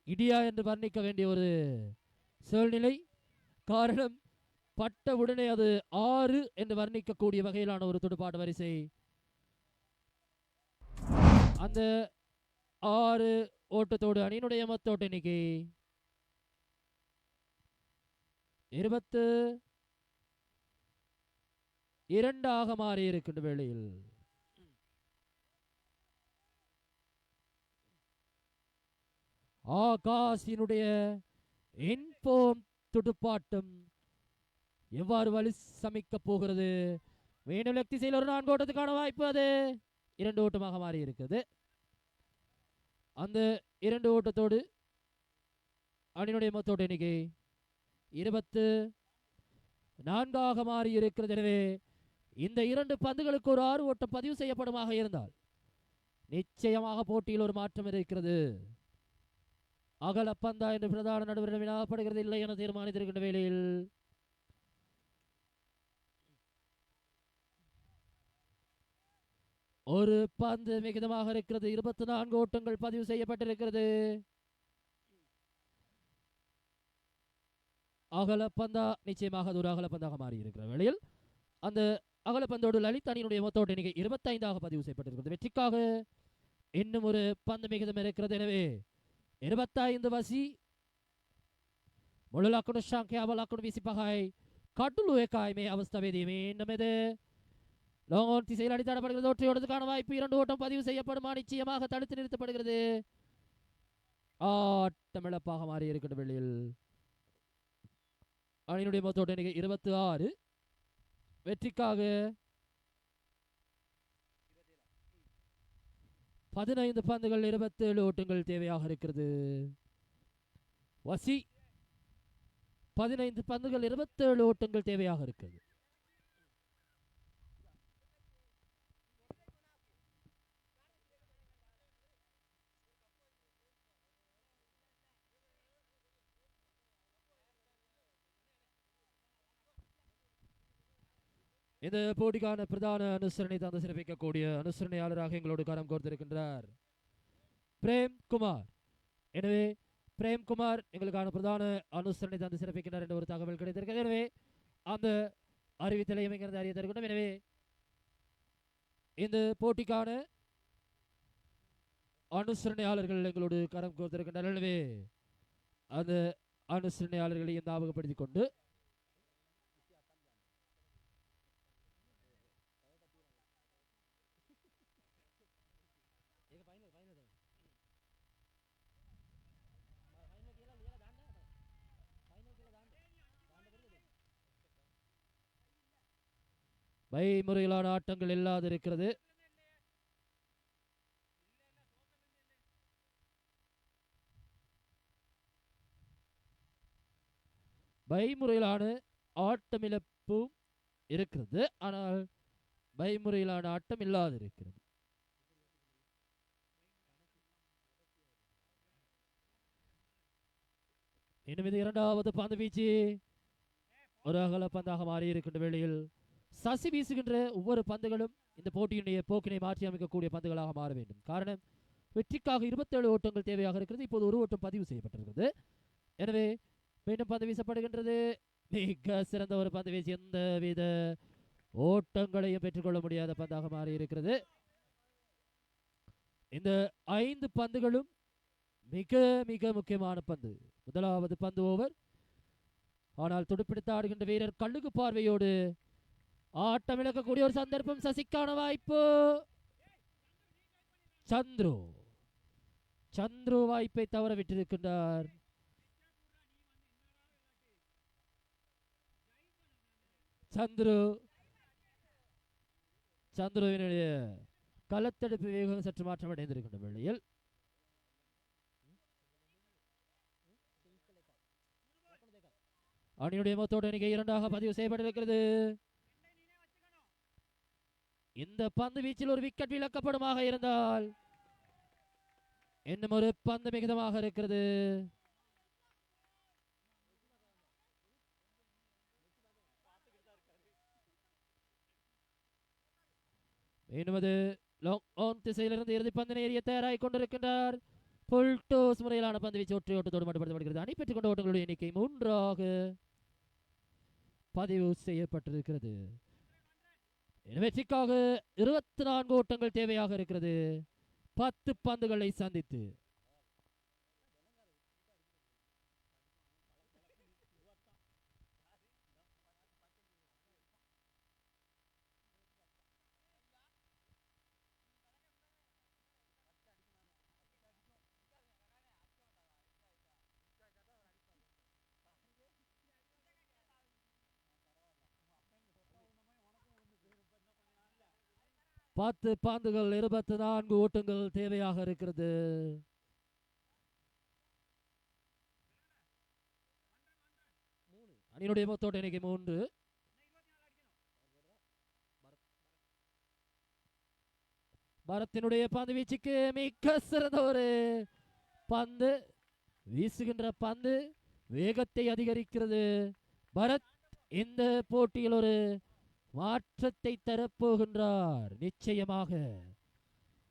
இடியா என்று வர்ணிக்க வேண்டிய ஒரு சூழ்நிலை. காரணம், பட்ட உடனே அது 6 என்று வர்ணிக்கக்கூடிய வகையிலான ஒரு துடுப்பாட்ட வரிசை. அந்த 6 ஓட்டத்தோடு அணியினுடைய மொத்த ஓட்ட எண்ணிக்கை 22 மாறி இருக்கின்ற வேளையில் ஆகாஷினுடைய இன்ஃபோம் துடுப்பாட்டம் எவ்வாறு வலி சமைக்க போகிறது? மீண்டும் லெக் திசையில் ஒரு 4 ஓட்டத்துக்கான வாய்ப்பு. அது 2 ஓட்டமாக மாறி இருக்கிறது. அந்த 2 ஓட்டத்தோடு அணியினுடைய மொத்த ஓட்ட எண்ணிக்கை 24 மாறி இருக்கிறது. எனவே இந்த 2 பந்துகளுக்கு ஒரு 6 ஓட்டம் பதிவு செய்யப்படுமாக இருந்தால் நிச்சயமாக போட்டியில் ஒரு மாற்றம் இருக்கிறது. அகல பந்தா என்று பிரதான நடுவரிடம் வினாப்படுகிறது. இல்லை என தீர்மானித்திருக்கின்ற வேளையில் ஒரு பந்து மிகுதமாக இருக்கிறது. 24 ஓட்டங்கள் பதிவு செய்யப்பட்டிருக்கிறது. அகல பந்தா நிச்சயமாக ஒரு அகல பந்தாக மாறி இருக்கிற வேளையில் அந்த அகல பந்தோடு லலித் அணியினுடைய மொத்த ஓட்ட எண்ணிக்கை 25 பதிவு செய்யப்பட்டிருக்கிறது. வெற்றிக்காக இன்னும் ஒரு பந்து மிகுதம் இருக்கிறது. எனவே 25 වසි මුළු ලකුණු සංඛ්‍යාව ලකුණු 25යි කඩුළු 1යි මේ අවස්ථාවේදී මෙන්න මෙද லோங்கோன் திசையில் அடித்தாடப்படுகிறது. ஒற்றை ஓட்டத்துக்கான வாய்ப்பு. 2 ஓட்டம் பதிவு செய்யப்படுமா? நிச்சயமாக தடுத்து நிறுத்தப்படுகிறது. ஆட்டமிழப்பாக மாறி இருக்கின்ற வெளியில் அணியினுடைய மொத்த ஓட்ட எண்ணிக்கை 26. வெற்றிக்காக 15 பந்துகள் 27 ஓட்டங்கள் தேவையாக இருக்கிறது. வசி 15 பந்துகள் 27 ஓட்டங்கள் தேவையாக இருக்கிறது. இந்த போட்டிக்கான பிரதான அனுசரணை தந்து சிறப்பிக்கக்கூடிய அனுசரணையாளராக எங்களோடு கரம் கோர்த்திருக்கின்றார் பிரேம்குமார். எனவே பிரேம்குமார் எங்களுக்கான பிரதான அனுசரணை தந்து சிறப்பிக்கின்றார் என்ற ஒரு தகவல் கிடைத்திருக்கிறது. எனவே அந்த அறிவித்தலையும் எங்கிறது அறிய தருகின்றோம். எனவே இந்த போட்டிக்கான அனுசரணையாளர்கள் எங்களோடு கரம் கோர்த்திருக்கின்றனர். எனவே அந்த அனுசரணையாளர்களை ஞாபகப்படுத்திக் கொண்டு முறையிலான ஆட்டங்கள் இல்லாது இருக்கிறது. முறையிலான ஆட்டமிழப்பும் இருக்கிறது. ஆனால் முறையிலான ஆட்டம் இல்லாது இருக்கிறது. இன்னும் இது இரண்டாவது பந்து வீச்சு ஒரு அகல பந்தாக மாறி இருக்கின்ற வேளையில் சசி வீசுகின்ற ஒவ்வொரு பந்துகளும் இந்த போட்டியினுடைய போக்கினை மாற்றி அமைக்கக்கூடிய பந்துகளாக மாற வேண்டும். காரணம், வெற்றிக்காக 27 ஓட்டங்கள் தேவையாக இருக்கிறது. இப்போது ஒரு ஓட்டம் பதிவு செய்யப்பட்டிருக்கிறது. எனவே மீண்டும் பந்து வீசப்படுகின்றது. மிக சிறந்த ஒரு பந்து வீசி எந்தவித ஓட்டங்களையும் பெற்றுக்கொள்ள முடியாத பந்தாக மாறி இருக்கிறது. இந்த 5 பந்துகளும் மிக மிக முக்கியமான பந்து. முதலாவது பந்து ஓவர். ஆனால் துடுப்பிடித்து ஆடுகின்ற வீரர் கண்ணுக்கு பார்வையோடு ஆட்டம் இழக்கக்கூடிய ஒரு சந்தர்ப்பம். சசிக்கான வாய்ப்பு. சந்துரு வாய்ப்பை தவற விட்டிருக்கின்றார். சந்துருவினுடைய களத்தடுப்பு வேகம் சற்று மாற்றம் அடைந்திருக்கின்ற வேளையில் அணியுடைய மொத்தோட எண்ணிக்கை 2ஆக பதிவு செய்யப்பட்டிருக்கிறது. இந்த பந்து வீச்சில் ஒரு விக்கெட் விலக்கப்படுமாக இருந்தால் இன்னும் ஒரு பந்து மிகுதமாக இருக்கிறது. இன்னும் லாங் ஆன் திசையிலிருந்து இறுதி பந்தினை எறிய தயாராகிக் கொண்டிருக்கின்றார். புல் டோஸ் முறையிலான பந்து வீச்சு ஒற்றை ஓட்டத்தோடு மட்டுப்படுத்தப்படுகிறது. அணி பெற்றுக் கொண்ட ஓட்டங்களுடைய எண்ணிக்கை 3ஆக பதிவு செய்யப்பட்டிருக்கிறது. வெற்றிக்காக 24 ஓட்டங்கள் தேவையாக இருக்கிறது. 10 பந்துகளை சந்தித்து பந்துகள் 24 ஓட்டங்கள் தேவையாக இருக்கிறது. அணியினுடைய மொத்தோட்ட எண்ணிக்கை 3. பரத்தினுடைய பந்து வீச்சுக்கு மிக சிறந்த ஒரு பந்து. வீசுகின்ற பந்து வேகத்தை அதிகரிக்கிறது. பரத் இந்த போட்டியில் ஒரு மாற்றத்தை தரப்போகின்றார். நிச்சயமாக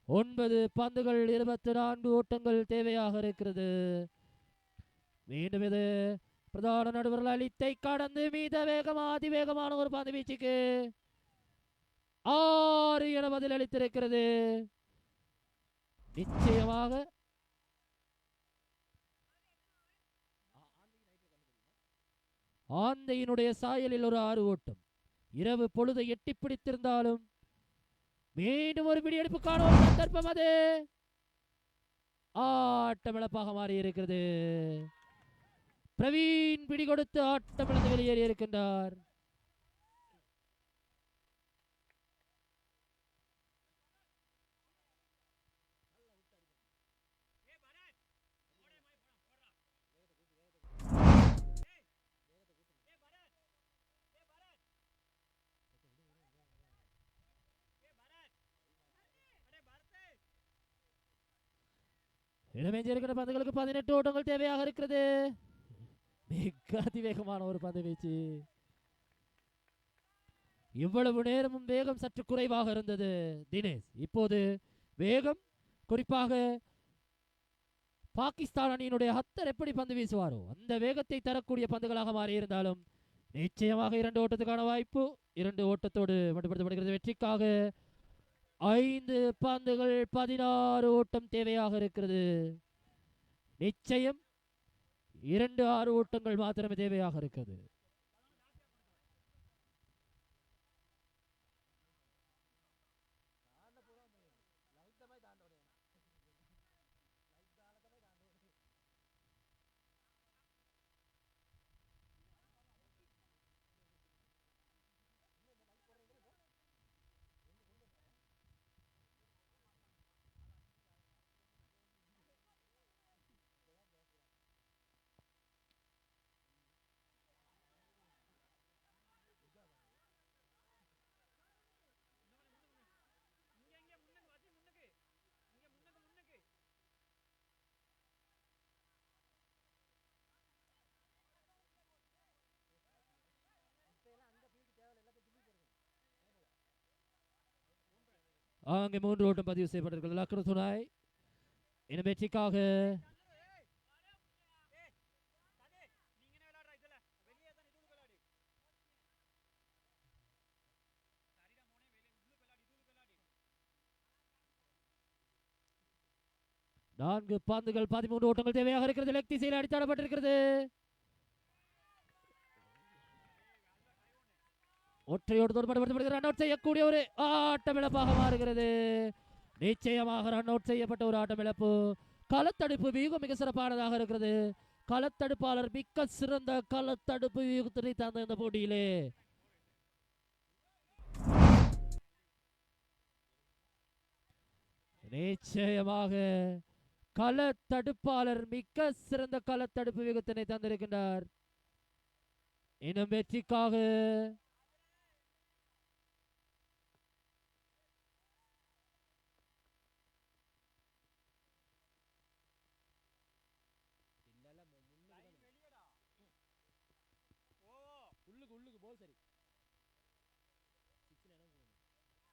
9 பந்துகள் 24 ஓட்டங்கள் தேவையாக இருக்கிறது. மீண்டும் இது பிரதான நடுவர் லலித்தை கடந்து மீத வேகமா அதிவேகமான ஒரு பந்து வீச்சுக்கு 6 என பதில் அளித்திருக்கிறது. நிச்சயமாக ஆந்தையினுடைய சாயலில் ஒரு 6 ஓட்டம். இரவு பொழுதை எட்டி பிடித்திருந்தாலும் மீண்டும் ஒரு பிடியெடுப்புக்கான ஒரு சந்தர்ப்பம். அது ஆட்டமிழப்பாக மாறி இருக்கிறது. பிரவீன் பிடி கொடுத்து ஆட்டமிழந்து வெளியேறி இருக்கின்றார். இடமேஞ்சிருக்கிற பந்துகளுக்கு 18 ஓட்டங்கள் தேவையாக இருக்கிறது. மிக அதிவேகமான ஒரு பந்து வீச்சு. இவ்வளவு நேரமும் வேகம் சற்று குறைவாக இருந்தது தினேஷ். இப்போது வேகம், குறிப்பாக பாகிஸ்தான் அணியினுடைய ஹத்தர் எப்படி பந்து வீசுவாரோ அந்த வேகத்தை தரக்கூடிய பந்துகளாக மாறி இருந்தாலும் நிச்சயமாக 2 ஓட்டத்துக்கான வாய்ப்பு. 2 ஓட்டத்தோடு மட்டுப்படுத்தப்படுகிறது. வெற்றிக்காக 5 பந்துகள் 16 ஓட்டம் தேவையாக இருக்கிறது. நிச்சயம் 2 6 ஓட்டங்கள் மாத்திரமே தேவையாக இருக்கிறது. அங்கே 3 ஓட்டம் பதிவு செய்யப்பட்டிருக்கிறது. லக்னோ துணாய் இந்த வெற்றிக்காக நான்கு பந்துகள் 13 ஓட்டங்கள் தேவையாக இருக்கிறது. லெக் திசையில் அடித்தாடப்பட்டிருக்கிறது. ஒற்றையோடு தொடர்படுத்தப்படுகிறது. ரன் அவுட் செய்யக்கூடிய ஒரு ஆட்டமிழப்பாக மாறுகிறது. நிச்சயமாக ரன் அவுட் செய்யப்பட்ட ஒரு ஆட்டமிழப்பு. களத்தடுப்பு வியூகம் மிக சிறப்பானதாக இருக்கிறது. களத்தடுப்பாளர் மிக்க சிறந்த களத்தடுப்பு வியூகத்தினை தந்த இந்த போட்டியிலே நிச்சயமாக களத்தடுப்பாளர் மிக்க சிறந்த களத்தடுப்பு வியூகத்தினை தந்திருக்கின்றார். இன்னும் வெற்றிக்காக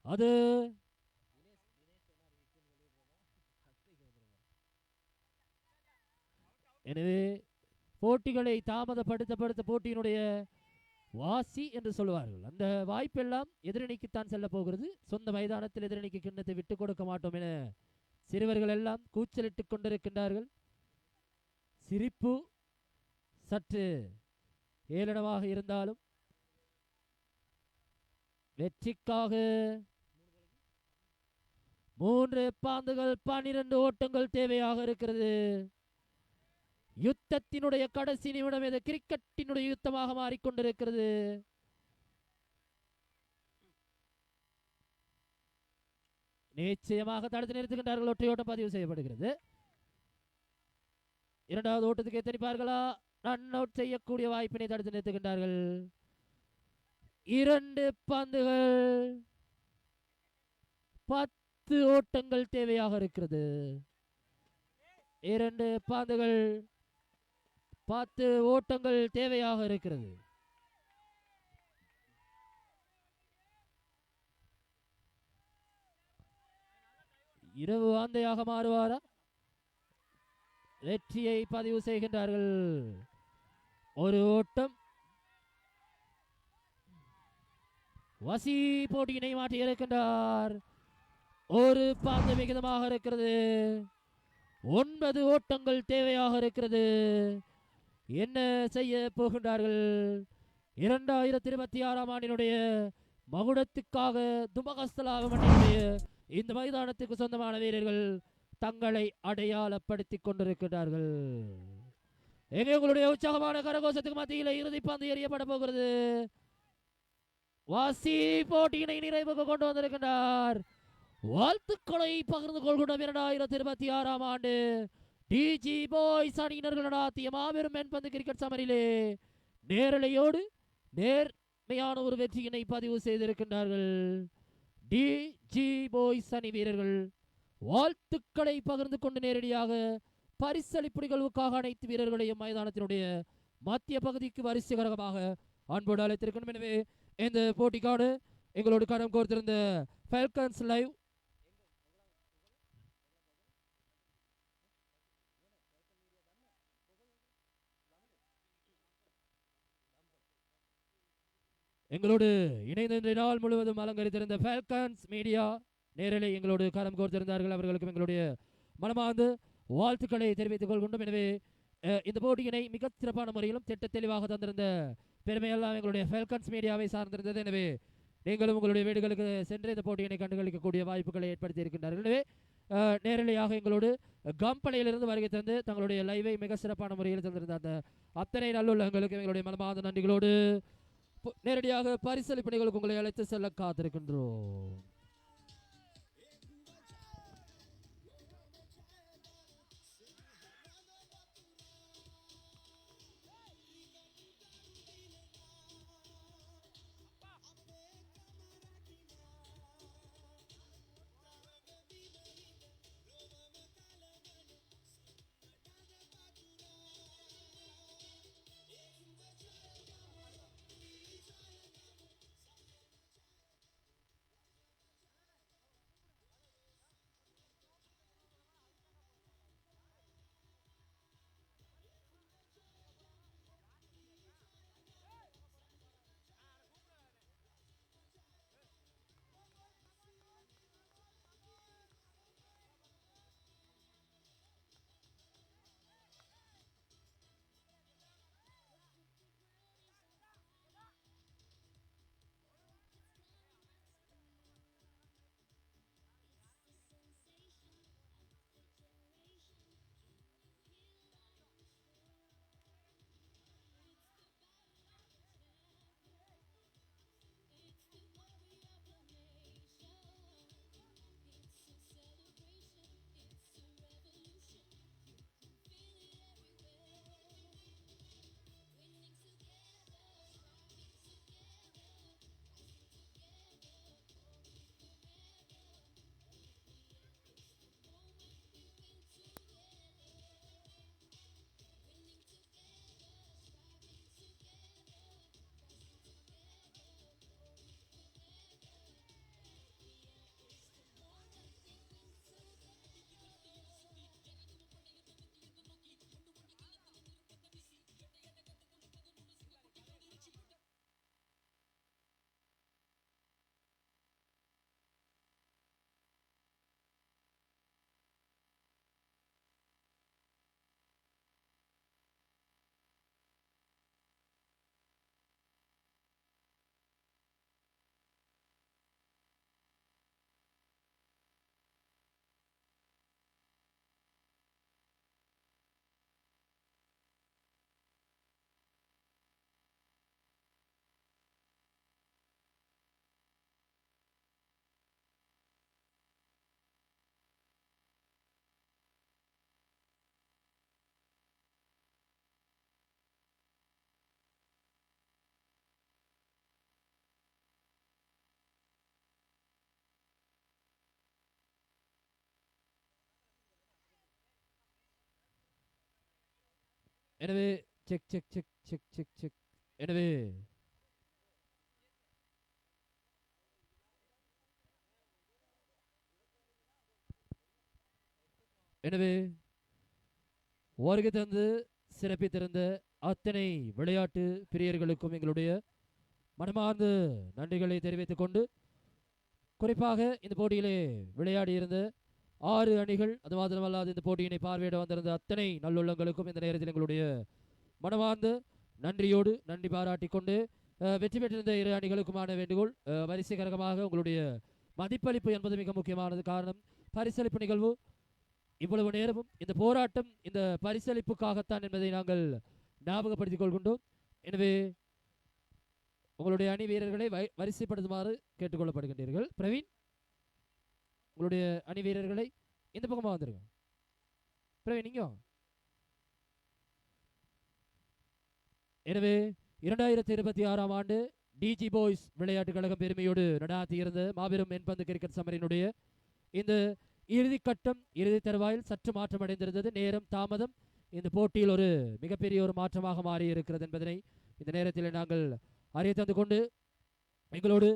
அது எனவே போட்டிகளை தாமதப்படுத்த போட்டியினுடைய வாசி என்று சொல்லுவார்கள். அந்த வாய்ப்பெல்லாம் எதிரணிக்குத்தான் செல்ல போகிறது. சொந்த மைதானத்தில் எதிரணிக்கு கிண்ணத்தை விட்டுக் கொடுக்க மாட்டோம் என சிறுவர்கள் எல்லாம் கூச்சலிட்டுக் கொண்டிருக்கின்றார்கள். சிரிப்பு சற்று ஏளனமாக இருந்தாலும் வெற்றிக்காக 3 பந்துகள் 12 ஓட்டங்கள் தேவையாக இருக்கிறது. யுத்தத்தினுடைய கடைசி நிமிடம் இது கிரிக்கெட்டினுடைய யுத்தமாக மாறிக்கொண்டிருக்கிறது. நிச்சயமாக தடுத்து நிறுத்துகின்றார்கள். ஒற்றையோட்டம் பதிவு செய்யப்படுகிறது. இரண்டாவது ஓட்டத்துக்கு எத்தனிப்பார்களா? ரன் அவுட் செய்யக்கூடிய வாய்ப்பினை தடுத்து நிறுத்துகின்றார்கள். 2 பந்துகள் 10 ஓட்டங்கள் தேவையாக இருக்கிறது. 2 பந்துகள் 10 ஓட்டங்கள் தேவையாக இருக்கிறது. இரவு ஆந்தையாக மாறுவாரா? வெற்றியை பதிவு செய்கின்றார்கள். ஒரு ஓட்டம் வசி போட்டியினை மாற்றி இருக்கின்றார். ஒரு பந்து விகிதமாக இருக்கிறது. 9 ஓட்டங்கள் தேவையாக இருக்கிறது. என்ன செய்ய போகின்றார்கள்? 2026ஆம் ஆண்டினுடைய மகுடத்துக்காக துமகஸ்தலாக மண்ணினுடைய இந்த மைதானத்துக்கு சொந்தமான வீரர்கள் தங்களை அடையாளப்படுத்திக் கொண்டிருக்கிறார்கள். எங்கே உங்களுடைய உற்சாகமான கரகோஷத்துக்கு மத்தியில் இறுதி பந்து எறியப்பட போகிறது. வாசி போட்டியினை நிறைவுக்கு கொண்டு வந்திருக்கின்றார். வாழ்த்துக்களை பகிர்ந்து கொள்கின்றோம். 2026ஆம் ஆண்டு டிஜி பாய்ஸ் அணியினர்கள் நடாத்திய மாபெரும் மென்பந்து கிரிக்கெட் சமரிலே நேரலையோடு நேர்மையான ஒரு வெற்றியினை பதிவு செய்திருக்கின்றார்கள். டிஜி பாய்ஸ் அணி வீரர்கள் வாழ்த்துக்களை பகிர்ந்து கொண்டு நேரடியாக பரிசளிப்பு நிகழ்வுக்காக அனைத்து வீரர்களையும் மைதானத்தினுடைய மத்திய பகுதிக்கு வரிசைகரமாக அன்போடு அழைத்திருக்கணும். எனவே இந்த போட்டிக்கான எங்களோடு கரம் கோர்த்திருந்த ஃபால்கன்ஸ் லைவ் எங்களோடு இணைந்த இன்றைய நாள் முழுவதும் அலங்கரித்திருந்த ஃபால்கன்ஸ் மீடியா நேரலை எங்களோடு கரம் கோர்த்திருந்தார்கள். அவர்களுக்கும் எங்களுடைய மனமார்ந்த வாழ்த்துக்களை தெரிவித்துக் கொள்கின்றோம். எனவே இந்த போட்டியினை மிக சிறப்பான முறையிலும் திட்ட தெளிவாக தந்திருந்த பெருமையெல்லாம் எங்களுடைய ஃபால்கன்ஸ் மீடியாவை சார்ந்திருந்தது. எனவே நீங்களும் உங்களுடைய வீடுகளுக்கு சென்று இந்த போட்டியினை கண்டுகளிக்கக்கூடிய வாய்ப்புகளை ஏற்படுத்தி இருக்கின்றார்கள். எனவே நேரலையாக எங்களோடு கம்பளையிலிருந்து வருகை தந்து தங்களுடைய லைவை மிக சிறப்பான முறையில் தந்திருந்த அந்த அத்தனை நல்லுள்ளங்களுக்கு எங்களுடைய மனமார்ந்த நன்றிகளோடு நேரடியாக பரிசளிப்பு நிகழ்வுக்கு உங்களை அழைத்து செல்ல காத்திருக்கின்றோம். எனவே check check check check check check எனவே எனவே வருகை தந்து சிறப்பித்திருந்த அத்தனை விளையாட்டு பிரியர்களுக்கும் எங்களுடைய மனமார்ந்த நன்றிகளை தெரிவித்துக் கொண்டு, குறிப்பாக இந்த போட்டியிலே விளையாடி இருந்த 6 அணிகள், அது மாத்திரமல்லாது இந்த போட்டியினை பார்வையிட வந்திருந்த அத்தனை நல்லுள்ளங்களுக்கும் இந்த நேரத்தில் எங்களுடைய மனமார்ந்த நன்றியோடு நன்றி பாராட்டி கொண்டு, வெற்றி பெற்றிருந்த 2 அணிகளுக்குமான வேண்டுகோள், வரிசைகரமாக உங்களுடைய மதிப்பளிப்பு என்பது மிக முக்கியமானது. காரணம், பரிசளிப்பு நிகழ்வு இவ்வளவு நேரமும் இந்த போராட்டம் இந்த பரிசளிப்புக்காகத்தான் என்பதை நாங்கள் ஞாபகப்படுத்திக் கொள்கின்றோம். எனவே உங்களுடைய அணி வீரர்களை வரிசைப்படுத்துமாறு கேட்டுக்கொள்ளப்படுகின்றீர்கள். பிரவீன், உங்களுடைய அணி வீரர்களை இந்த பக்கமாக வந்துருங்க. பிரவீன் நீங்க. எனவே 2026ஆம் ஆண்டு டிஜி பாய்ஸ் விளையாட்டு கழகம் பெருமையோடு நடாத்தியிருந்த மாபெரும் மென்பந்து கிரிக்கெட் சமரினுடைய இந்த இறுதிக்கட்டம், இறுதி தருவாயில் சற்று மாற்றம் அடைந்திருந்தது. நேரம் தாமதம் இந்த போட்டியில் ஒரு மிகப்பெரிய ஒரு மாற்றமாக மாறி இருக்கிறது என்பதனை இந்த நேரத்தில் நாங்கள் அறிய தந்து கொண்டு, எங்களோடு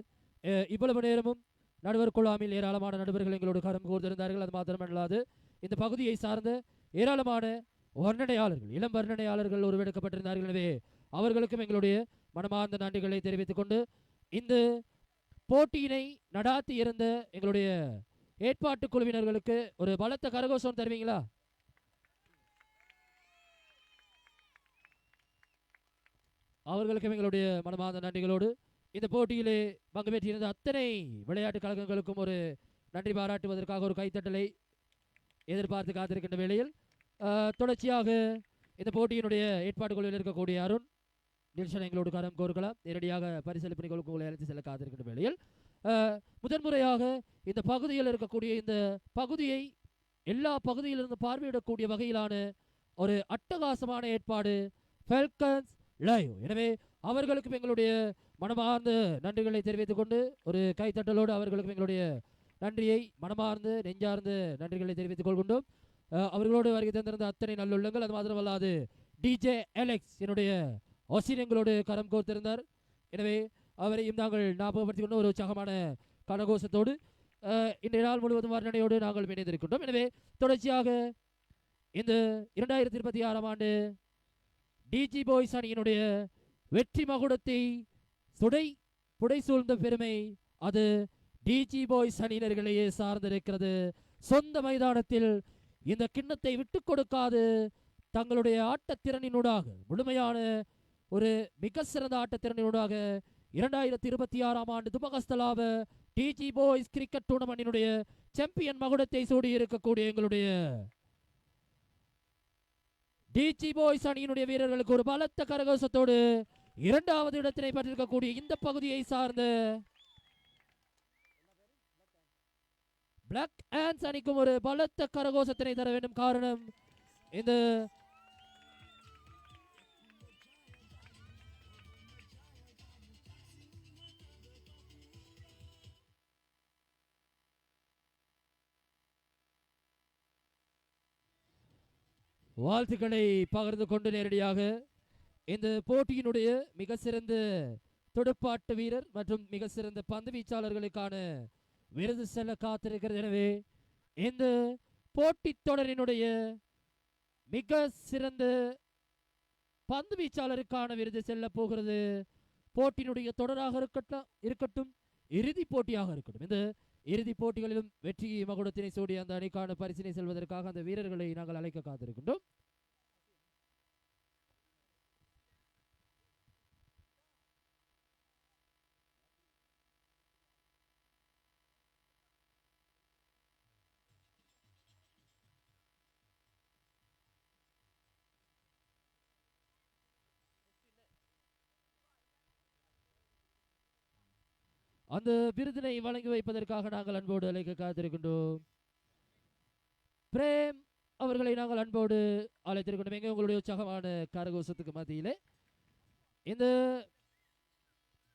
இவ்வளவு நேரமும் நடுவர் குழாமில் ஏராளமான நடுவர்கள் எங்களோடு கரம் கூர்ந்திருந்தார்கள். அது மாத்திரமல்லாது இந்த பகுதியை சார்ந்த ஏராளமான வர்ணனையாளர்கள், இளம் வர்ணனையாளர்கள் உருவெடுக்கப்பட்டிருந்தார்கள். எனவே அவர்களுக்கும் எங்களுடைய மனமார்ந்த நன்றிகளை தெரிவித்துக் கொண்டு, இந்த போட்டியினை நடாத்தி இருந்த எங்களுடைய ஏற்பாட்டு குழுவினர்களுக்கு ஒரு பலத்த கரகோஷம் தருவீங்களா? அவர்களுக்கும் எங்களுடைய மனமார்ந்த நன்றிகளோடு இந்த போட்டியிலே பங்கு பெற்றிருந்த அத்தனை விளையாட்டு கழகங்களுக்கும் ஒரு நன்றி பாராட்டுவதற்காக ஒரு கைத்தட்டலை எதிர்பார்த்து காத்திருக்கின்ற வேளையில், தொடர்ச்சியாக இந்த போட்டியினுடைய ஏற்பாடு குழுவில் இருக்கக்கூடிய அருண் நில்சன் எங்களோடு கரம் கோர்க்கலாம். நேரடியாக பரிசளிப்பு நிகழ்வுக்கு உங்களை அழைத்து செல்ல காத்திருக்கின்ற வேளையில், முதன்முறையாக இந்த பகுதியில் இருக்கக்கூடிய இந்த பகுதியை எல்லா பகுதியிலிருந்து பார்வையிடக்கூடிய வகையிலான ஒரு அட்டகாசமான ஏற்பாடு ஃபால்கன்ஸ் லைவ். எனவே அவர்களுக்கும் எங்களுடைய மனமார்ந்த நன்றிகளை தெரிவித்துக் கொண்டு, ஒரு கைத்தட்டலோடு அவர்களுக்கும் எங்களுடைய நன்றியை மனமார்ந்து நெஞ்சார்ந்த நன்றிகளை தெரிவித்துக் கொள்கின்றோம். அவர்களோடு வருகை தந்திருந்த அத்தனை நல்லுள்ளங்கள், அது மாத்திரமல்லாது டிஜே அலெக்ஸ் என்னுடைய ஒசின் எங்களோடு கரம் கோர்த்திருந்தார். எனவே அவரையும் நாங்கள் ஞாபகப்படுத்திக் கொண்டு ஒரு உற்சாகமான கனகோஷத்தோடு இன்றைய நாள் முழுவதும் வர்ணனையோடு நாங்கள் இணைந்திருக்கின்றோம். எனவே தொடர்ச்சியாக இந்த 2026ஆம் ஆண்டு டிஜி பாய்ஸ் அணியினுடைய வெற்றி மகுடத்தை புடை சூழ்ந்த பெருமை அது டிஜி பாய்ஸ் அணியினர்களையே சார்ந்திருக்கிறது. சொந்த மைதானத்தில் இந்த கிண்ணத்தை விட்டுக் கொடுக்காது தங்களுடைய ஆட்டத்திறனினூடாக, முழுமையான ஒரு மிக சிறந்த ஆட்டத்திறனினூடாக 2026ஆம் ஆண்டு துபகஸ்தலாவ டிஜி பாய்ஸ் கிரிக்கெட் டூர்னமெண்டினுடைய சாம்பியன் மகுடத்தை சூடி இருக்கக்கூடிய எங்களுடைய டிஜி பாய்ஸ் அணியினுடைய வீரர்களுக்கு ஒரு பலத்த கரகோஷத்தோடு 2வது இடத்தினை பெற்றிருக்கக்கூடிய இந்த பகுதியை சார்ந்த பிளாக் ஆன்ஸ் அணிக்கும் ஒரு பலத்த கரகோஷத்தினை தர வேண்டும். காரணம், இந்த வாழ்த்துக்களை பகிர்ந்து கொண்டு நேரடியாக இந்த போட்டியினுடைய மிக சிறந்த துடுப்பாட்ட வீரர் மற்றும் மிக சிறந்த பந்து வீச்சாளர்களுக்கான விருது செல்ல காத்திருக்கிறது. எனவே இந்த போட்டித் தொடரினுடைய மிக சிறந்த பந்து வீச்சாளருக்கான விருது செல்ல போகிறது. போட்டியினுடைய தொடராக இருக்கட்டும், இறுதி போட்டியாக இருக்கட்டும், இந்த இறுதி போட்டிகளிலும் வெற்றி மகுடத்தினை சூடி அந்த அணிக்கான பரிசினை செல்வதற்காக அந்த வீரர்களை நாங்கள் அழைக்க காத்திருக்கின்றோம். அந்த விருதினை வழங்கி வைப்பதற்காக நாங்கள் அன்போடு அழைக்க காத்திருக்கின்றோம். பிரேம் அவர்களை நாங்கள் அன்போடு அழைத்திருக்கின்றோம். எங்க உங்களுடைய உற்சாகமான கரகோஷத்துக்கு மத்தியிலே இந்த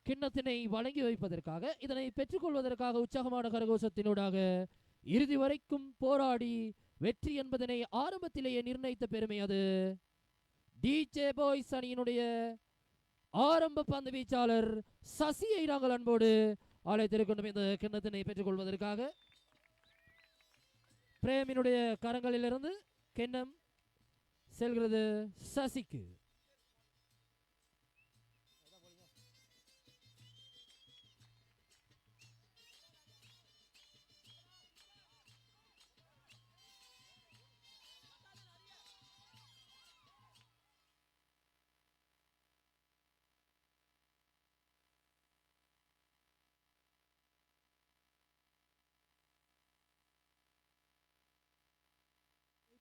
கிண்ணத்தினை வழங்கி வைப்பதற்காக, இதனை பெற்றுக்கொள்வதற்காக உற்சாகமான கரகோஷத்தினூடாக இறுதி வரைக்கும் போராடி வெற்றி என்பதனை ஆரம்பத்திலேயே நிர்ணயித்த பெருமை அது டிஜே பாய்ஸ் அணியினுடைய ஆரம்ப பந்து வீச்சாளர் சசியை நாங்கள் அன்போடு அழைத்திருக்கின்றோம் இந்த கிண்ணத்தினை பெற்றுக் கொள்வதற்காக. பிரேமினுடைய கரங்களிலிருந்து கிண்ணம் செல்கிறது சசிக்கு.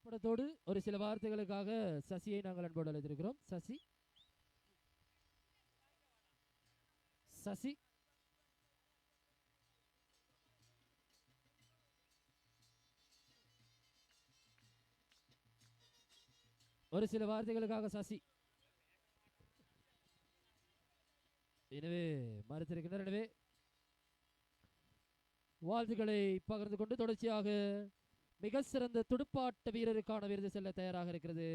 படத்தோடு ஒரு சில வார்த்தைகளுக்காக சசியை நாங்கள் அன்போடு அழைத்திருக்கிறோம். சசி சசி ஒரு சில வார்த்தைகளுக்காக சசி. எனவே மறுத்திருக்கின்றனர். எனவே வாழ்த்துக்களை பகிர்ந்து கொண்டு தொடர்ச்சியாக மிக சிறந்த துடுப்பாட்ட வீரருக்கான விருது செல்ல தயாராக இருக்கிறது.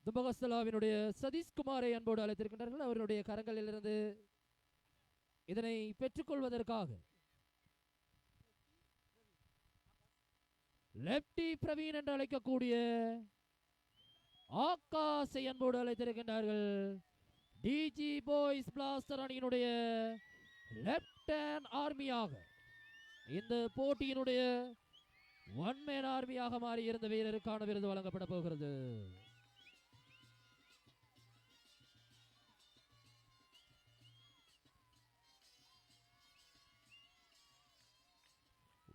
தும்பகஸ்தலாவினுடைய சதீஷ்குமாரை அன்போடு அழைத்திருக்கின்றார்கள். அவர்களுடைய கரங்களிலிருந்து இதனை பெற்றுக்கொள்வதற்காக லெப்டி பிரவீன் என்று அழைக்கக்கூடிய ஆகாசை அன்போடு அழைத்திருக்கின்றார்கள். டிஜி பாய்ஸ் பிளாஸ்டர் அணியினுடைய லெப்ட் ஹேண்ட் ஆர்மியாக இந்த போட்டியினுடைய ஒன் மேன் ஆர்மியாக மாறி இருந்த வீரருக்கான விருது வழங்கப்பட போகிறது.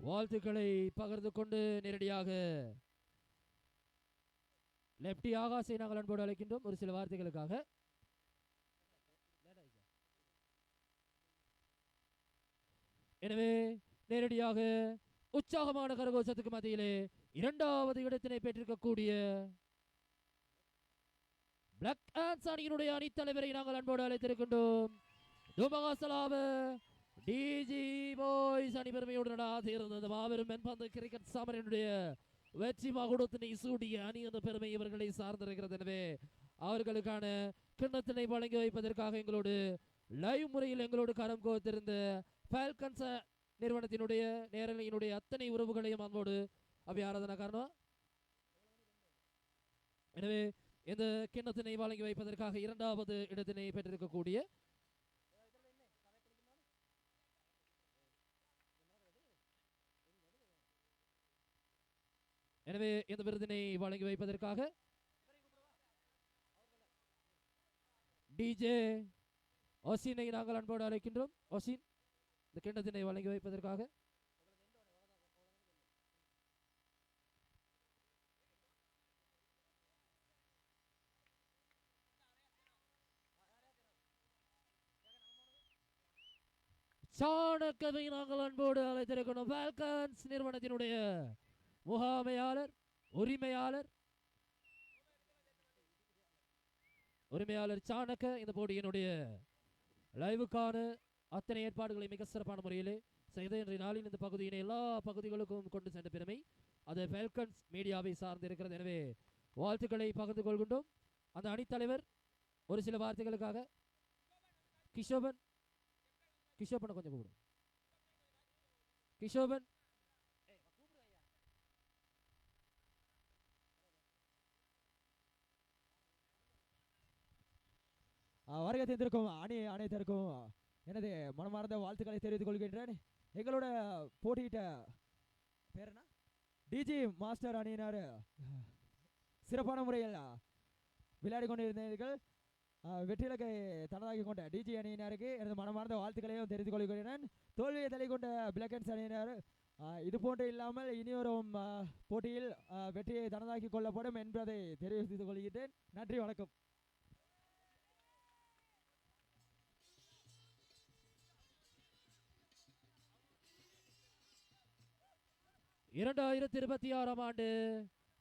வாழ்த்துக்களை பகிர்ந்து கொண்டு நேரடியாக லெப்டி ஆகாசை நாங்கள் அன்போடு அழைக்கின்றோம் ஒரு சில வார்த்தைகளுக்காக. எனவே நேரடியாக உற்சாகமான கரகோஷத்துக்கு மத்தியிலே இரண்டாவது இடத்தினை பெற்றிருக்கக்கூடிய பிளாக் ஆன்ஸ் அணியினுடைய அணித்தலைவரை நாங்கள் அன்போடு அழைத்திருக்கின்றோம். தும்பகஸ்தலாவ டிஜி பாய்ஸ் அணி பெருமையோடு நடாதிருந்தது மாபெரும் மென்பந்து கிரிக்கெட் சாமரனுடைய வெற்றி மகுடத்தினை சூடிய அணி என்ற பெருமை இவர்களை சார்ந்திருக்கிறது. எனவே அவர்களுக்கான கிண்ணத்தினை வழங்கி வைப்பதற்காக எங்களோடு லைவ் முறையில் எங்களோடு கரம் கோர்த்திருந்த ஃபால்கன்ஸ் நிறுவனத்தினுடைய நேரலையினுடைய அத்தனை உறவுகளையும் அன்போடு அபியாராதன காரணம். எனவே இந்த கிண்ணத்தினை வழங்கி வைப்பதற்காக இரண்டாவது இடத்தினை பெற்றிருக்கக்கூடிய எனவே இந்த விருதினை வழங்கி வைப்பதற்காக டிஜே ஒசினை நாங்கள் அன்போடு அழைக்கின்றோம். ஒசின் இந்த கிண்ணத்தினை வழங்கி வைப்பதற்காக சாணக்கவை நாங்கள் அன்போடு அழைத்திருக்கணும். ஃபால்கன்ஸ் நிறுவனத்தினுடைய முகாமையாளர் உரிமையாளர் சாணக்க இந்த போட்டியினுடைய லைவுக்கான அத்தனை ஏற்பாடுகளை மிக சிறப்பான முறையிலே செய்த இன்றைய நாளில் இந்த பகுதியினை எல்லா பகுதிகளுக்கும் கொண்டு சென்ற பெருமை அது ஃபால்கன்ஸ் மீடியாவை சார்ந்திருக்கிறது. எனவே வாழ்த்துக்களை பகிர்ந்து கொள்கின்றோம். அந்த அணித்தலைவர் ஒரு சில வார்த்தைகளுக்காக கிஷோபன் கொஞ்சம் கூப்பிடும். கிஷோபன் வருகை தந்திருக்கும் அனைத்திற்கும் எனது மனமார்ந்த வாழ்த்துக்களை தெரிவித்துக் கொள்கின்றேன். எங்களோட போட்டியிட்ட பேர் என்ன டிஜி மாஸ்டர் அணியினர் சிறப்பான முறையில் விளையாடி கொண்டிருந்தீர்கள். வெற்றிலக்கை தனதாக்கி கொண்ட டிஜி அணியினருக்கு எனது மனமார்ந்த வாழ்த்துக்களையும் தெரிவித்துக் கொள்கிறேன். தோல்வியை தள்ளி கொண்ட பிளாக்கன்ஸ் அணியினர் இது போன்று இல்லாமல் இனிவரும் போட்டியில் வெற்றியை தனதாக்கி கொள்ளப்படும் என்பதை தெரிவித்துக் கொள்கிறேன். நன்றி, வணக்கம். 2026 ஆண்டு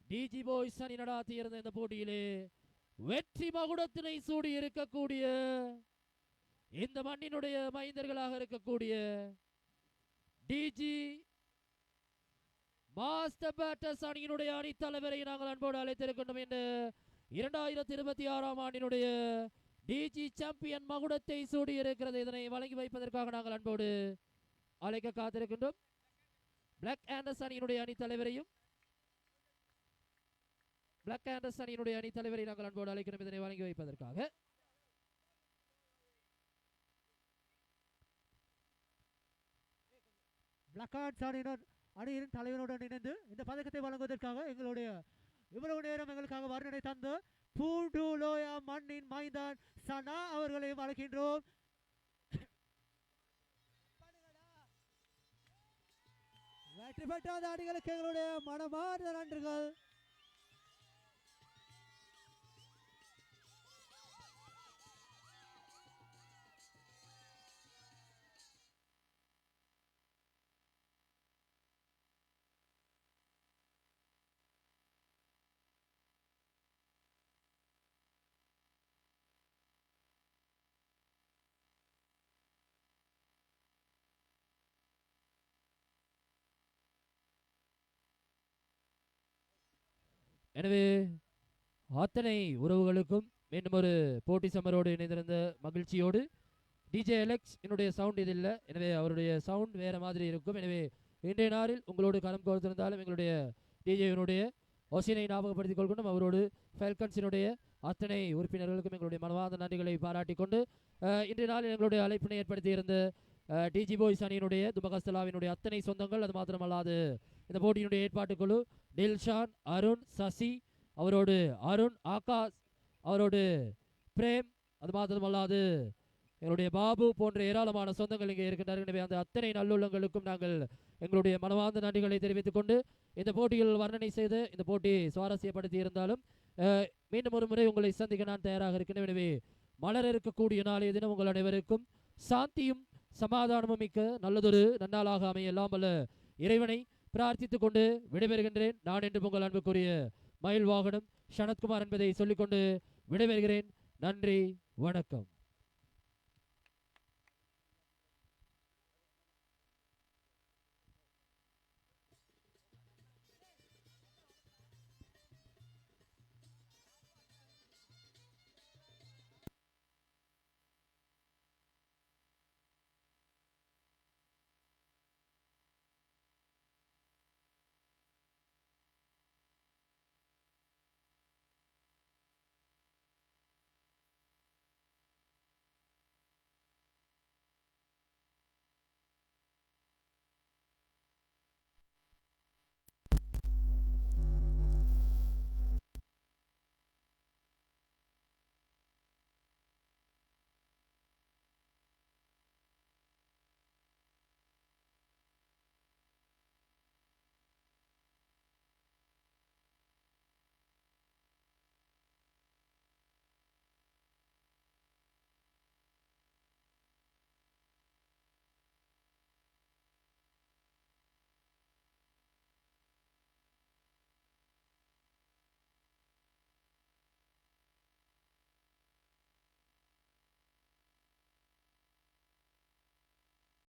டிஜி பாய்ஸ் அணி நடாத்தியிருந்த இந்த போட்டியிலே வெற்றி மகுடத்தினை சூடி இருக்கக்கூடிய இந்த மண்ணினுடைய மைந்தர்களாக இருக்கக்கூடிய டிஜி மாஸ்டர் பேட்டர்ஸ் அணியினுடைய அணி தலைவரை நாங்கள் அன்போடு அழைத்திருக்கின்றோம். என்று 2026 ஆண்டினுடைய டிஜி சாம்பியன் மகுடத்தை சூடி இருக்கிறது. இதனை வழங்கி வைப்பதற்காக நாங்கள் அன்போடு அழைக்க காத்திருக்கின்றோம். பிளாக் ஆண்டர்ஸ் அணியினுடைய அணி தலைவரையும் பிளாக் ஆண்டர்ஸ் அணியினுடைய அணி தலைவரை நாங்கள் அன்போடு அழைக்கிறோம். இதனை வழங்கி வைப்பதற்காக பிளாக் ஆர்ட்ஸ் அணியின் தலைவருடன் இணைந்து இந்த பதக்கத்தை வழங்குவதற்காக எங்களுடைய இவ்வளவு நேரம் எங்களுக்காக வர்ணனை தந்த பூண்டுலோயா மண்ணின் மைந்தான் சனா அவர்களையும் அழைக்கின்றோம். வெற்றி பெற்ற அந்த அணிகளுக்கு எங்களுடைய மனமார்ந்த நன்றிகள். எனவே அத்தனை உறவுகளுக்கும் மீண்டும் ஒரு போட்டி சமரோடு இணைந்திருந்த மகிழ்ச்சியோடு டிஜே அலெக்ஸ் என்னுடைய சவுண்ட் இது இல்லை. எனவே அவருடைய சவுண்ட் வேறு மாதிரி இருக்கும். எனவே இன்றைய நாளில் உங்களோடு களம் கொடுத்திருந்தாலும் எங்களுடைய டிஜேயினுடைய ஒசினை ஞாபகப்படுத்திக் கொள்கணும். அவரோடு ஃபெல்கன்ஸினுடைய அத்தனை உறுப்பினர்களுக்கும் எங்களுடைய மனவார்ந்த நன்றிகளை பாராட்டி கொண்டு இன்றைய நாளில் எங்களுடைய அழைப்பினை ஏற்படுத்தியிருந்த டிஜி பாய்ஸ் அணியினுடைய துபகஸ்தலாவினுடைய அத்தனை சொந்தங்கள், அது மாத்திரமல்லாது இந்த போட்டியினுடைய ஏற்பாட்டுக்குழு டில்ஷான், அருண், சசி, அவரோடு அருண், ஆகாஷ், அவரோடு பிரேம், அது மாத்திரமல்லாது எங்களுடைய பாபு போன்ற ஏராளமான சொந்தங்கள் இங்கே இருக்கின்றார்கள். எனவே அந்த அத்தனை நல்லுள்ளங்களுக்கும் நாங்கள் எங்களுடைய மனவார்ந்த நன்றிகளை தெரிவித்துக் கொண்டு இந்த போட்டியில் வர்ணனை செய்து இந்த போட்டி சுவாரஸ்யப்படுத்தி இருந்தாலும் மீண்டும் ஒரு முறை உங்களை சந்திக்க நான் தயாராக இருக்கின்றேன். எனவே மலர் இருக்கக்கூடிய நாளைய தினம் உங்கள் அனைவருக்கும் சாந்தியும் சமாதானமும் மிக்க நல்லதொரு நன்னாளாக அமைய எல்லாம் வல்ல இறைவனை பிரார்த்தித்துக் கொண்டு விடைபெறுகின்றேன். நான் என்று உங்கள் அன்புக்குரிய மயில் வாகனம் சனத்குமார் என்பதை சொல்லிக்கொண்டு விடைபெறுகிறேன். நன்றி, வணக்கம்.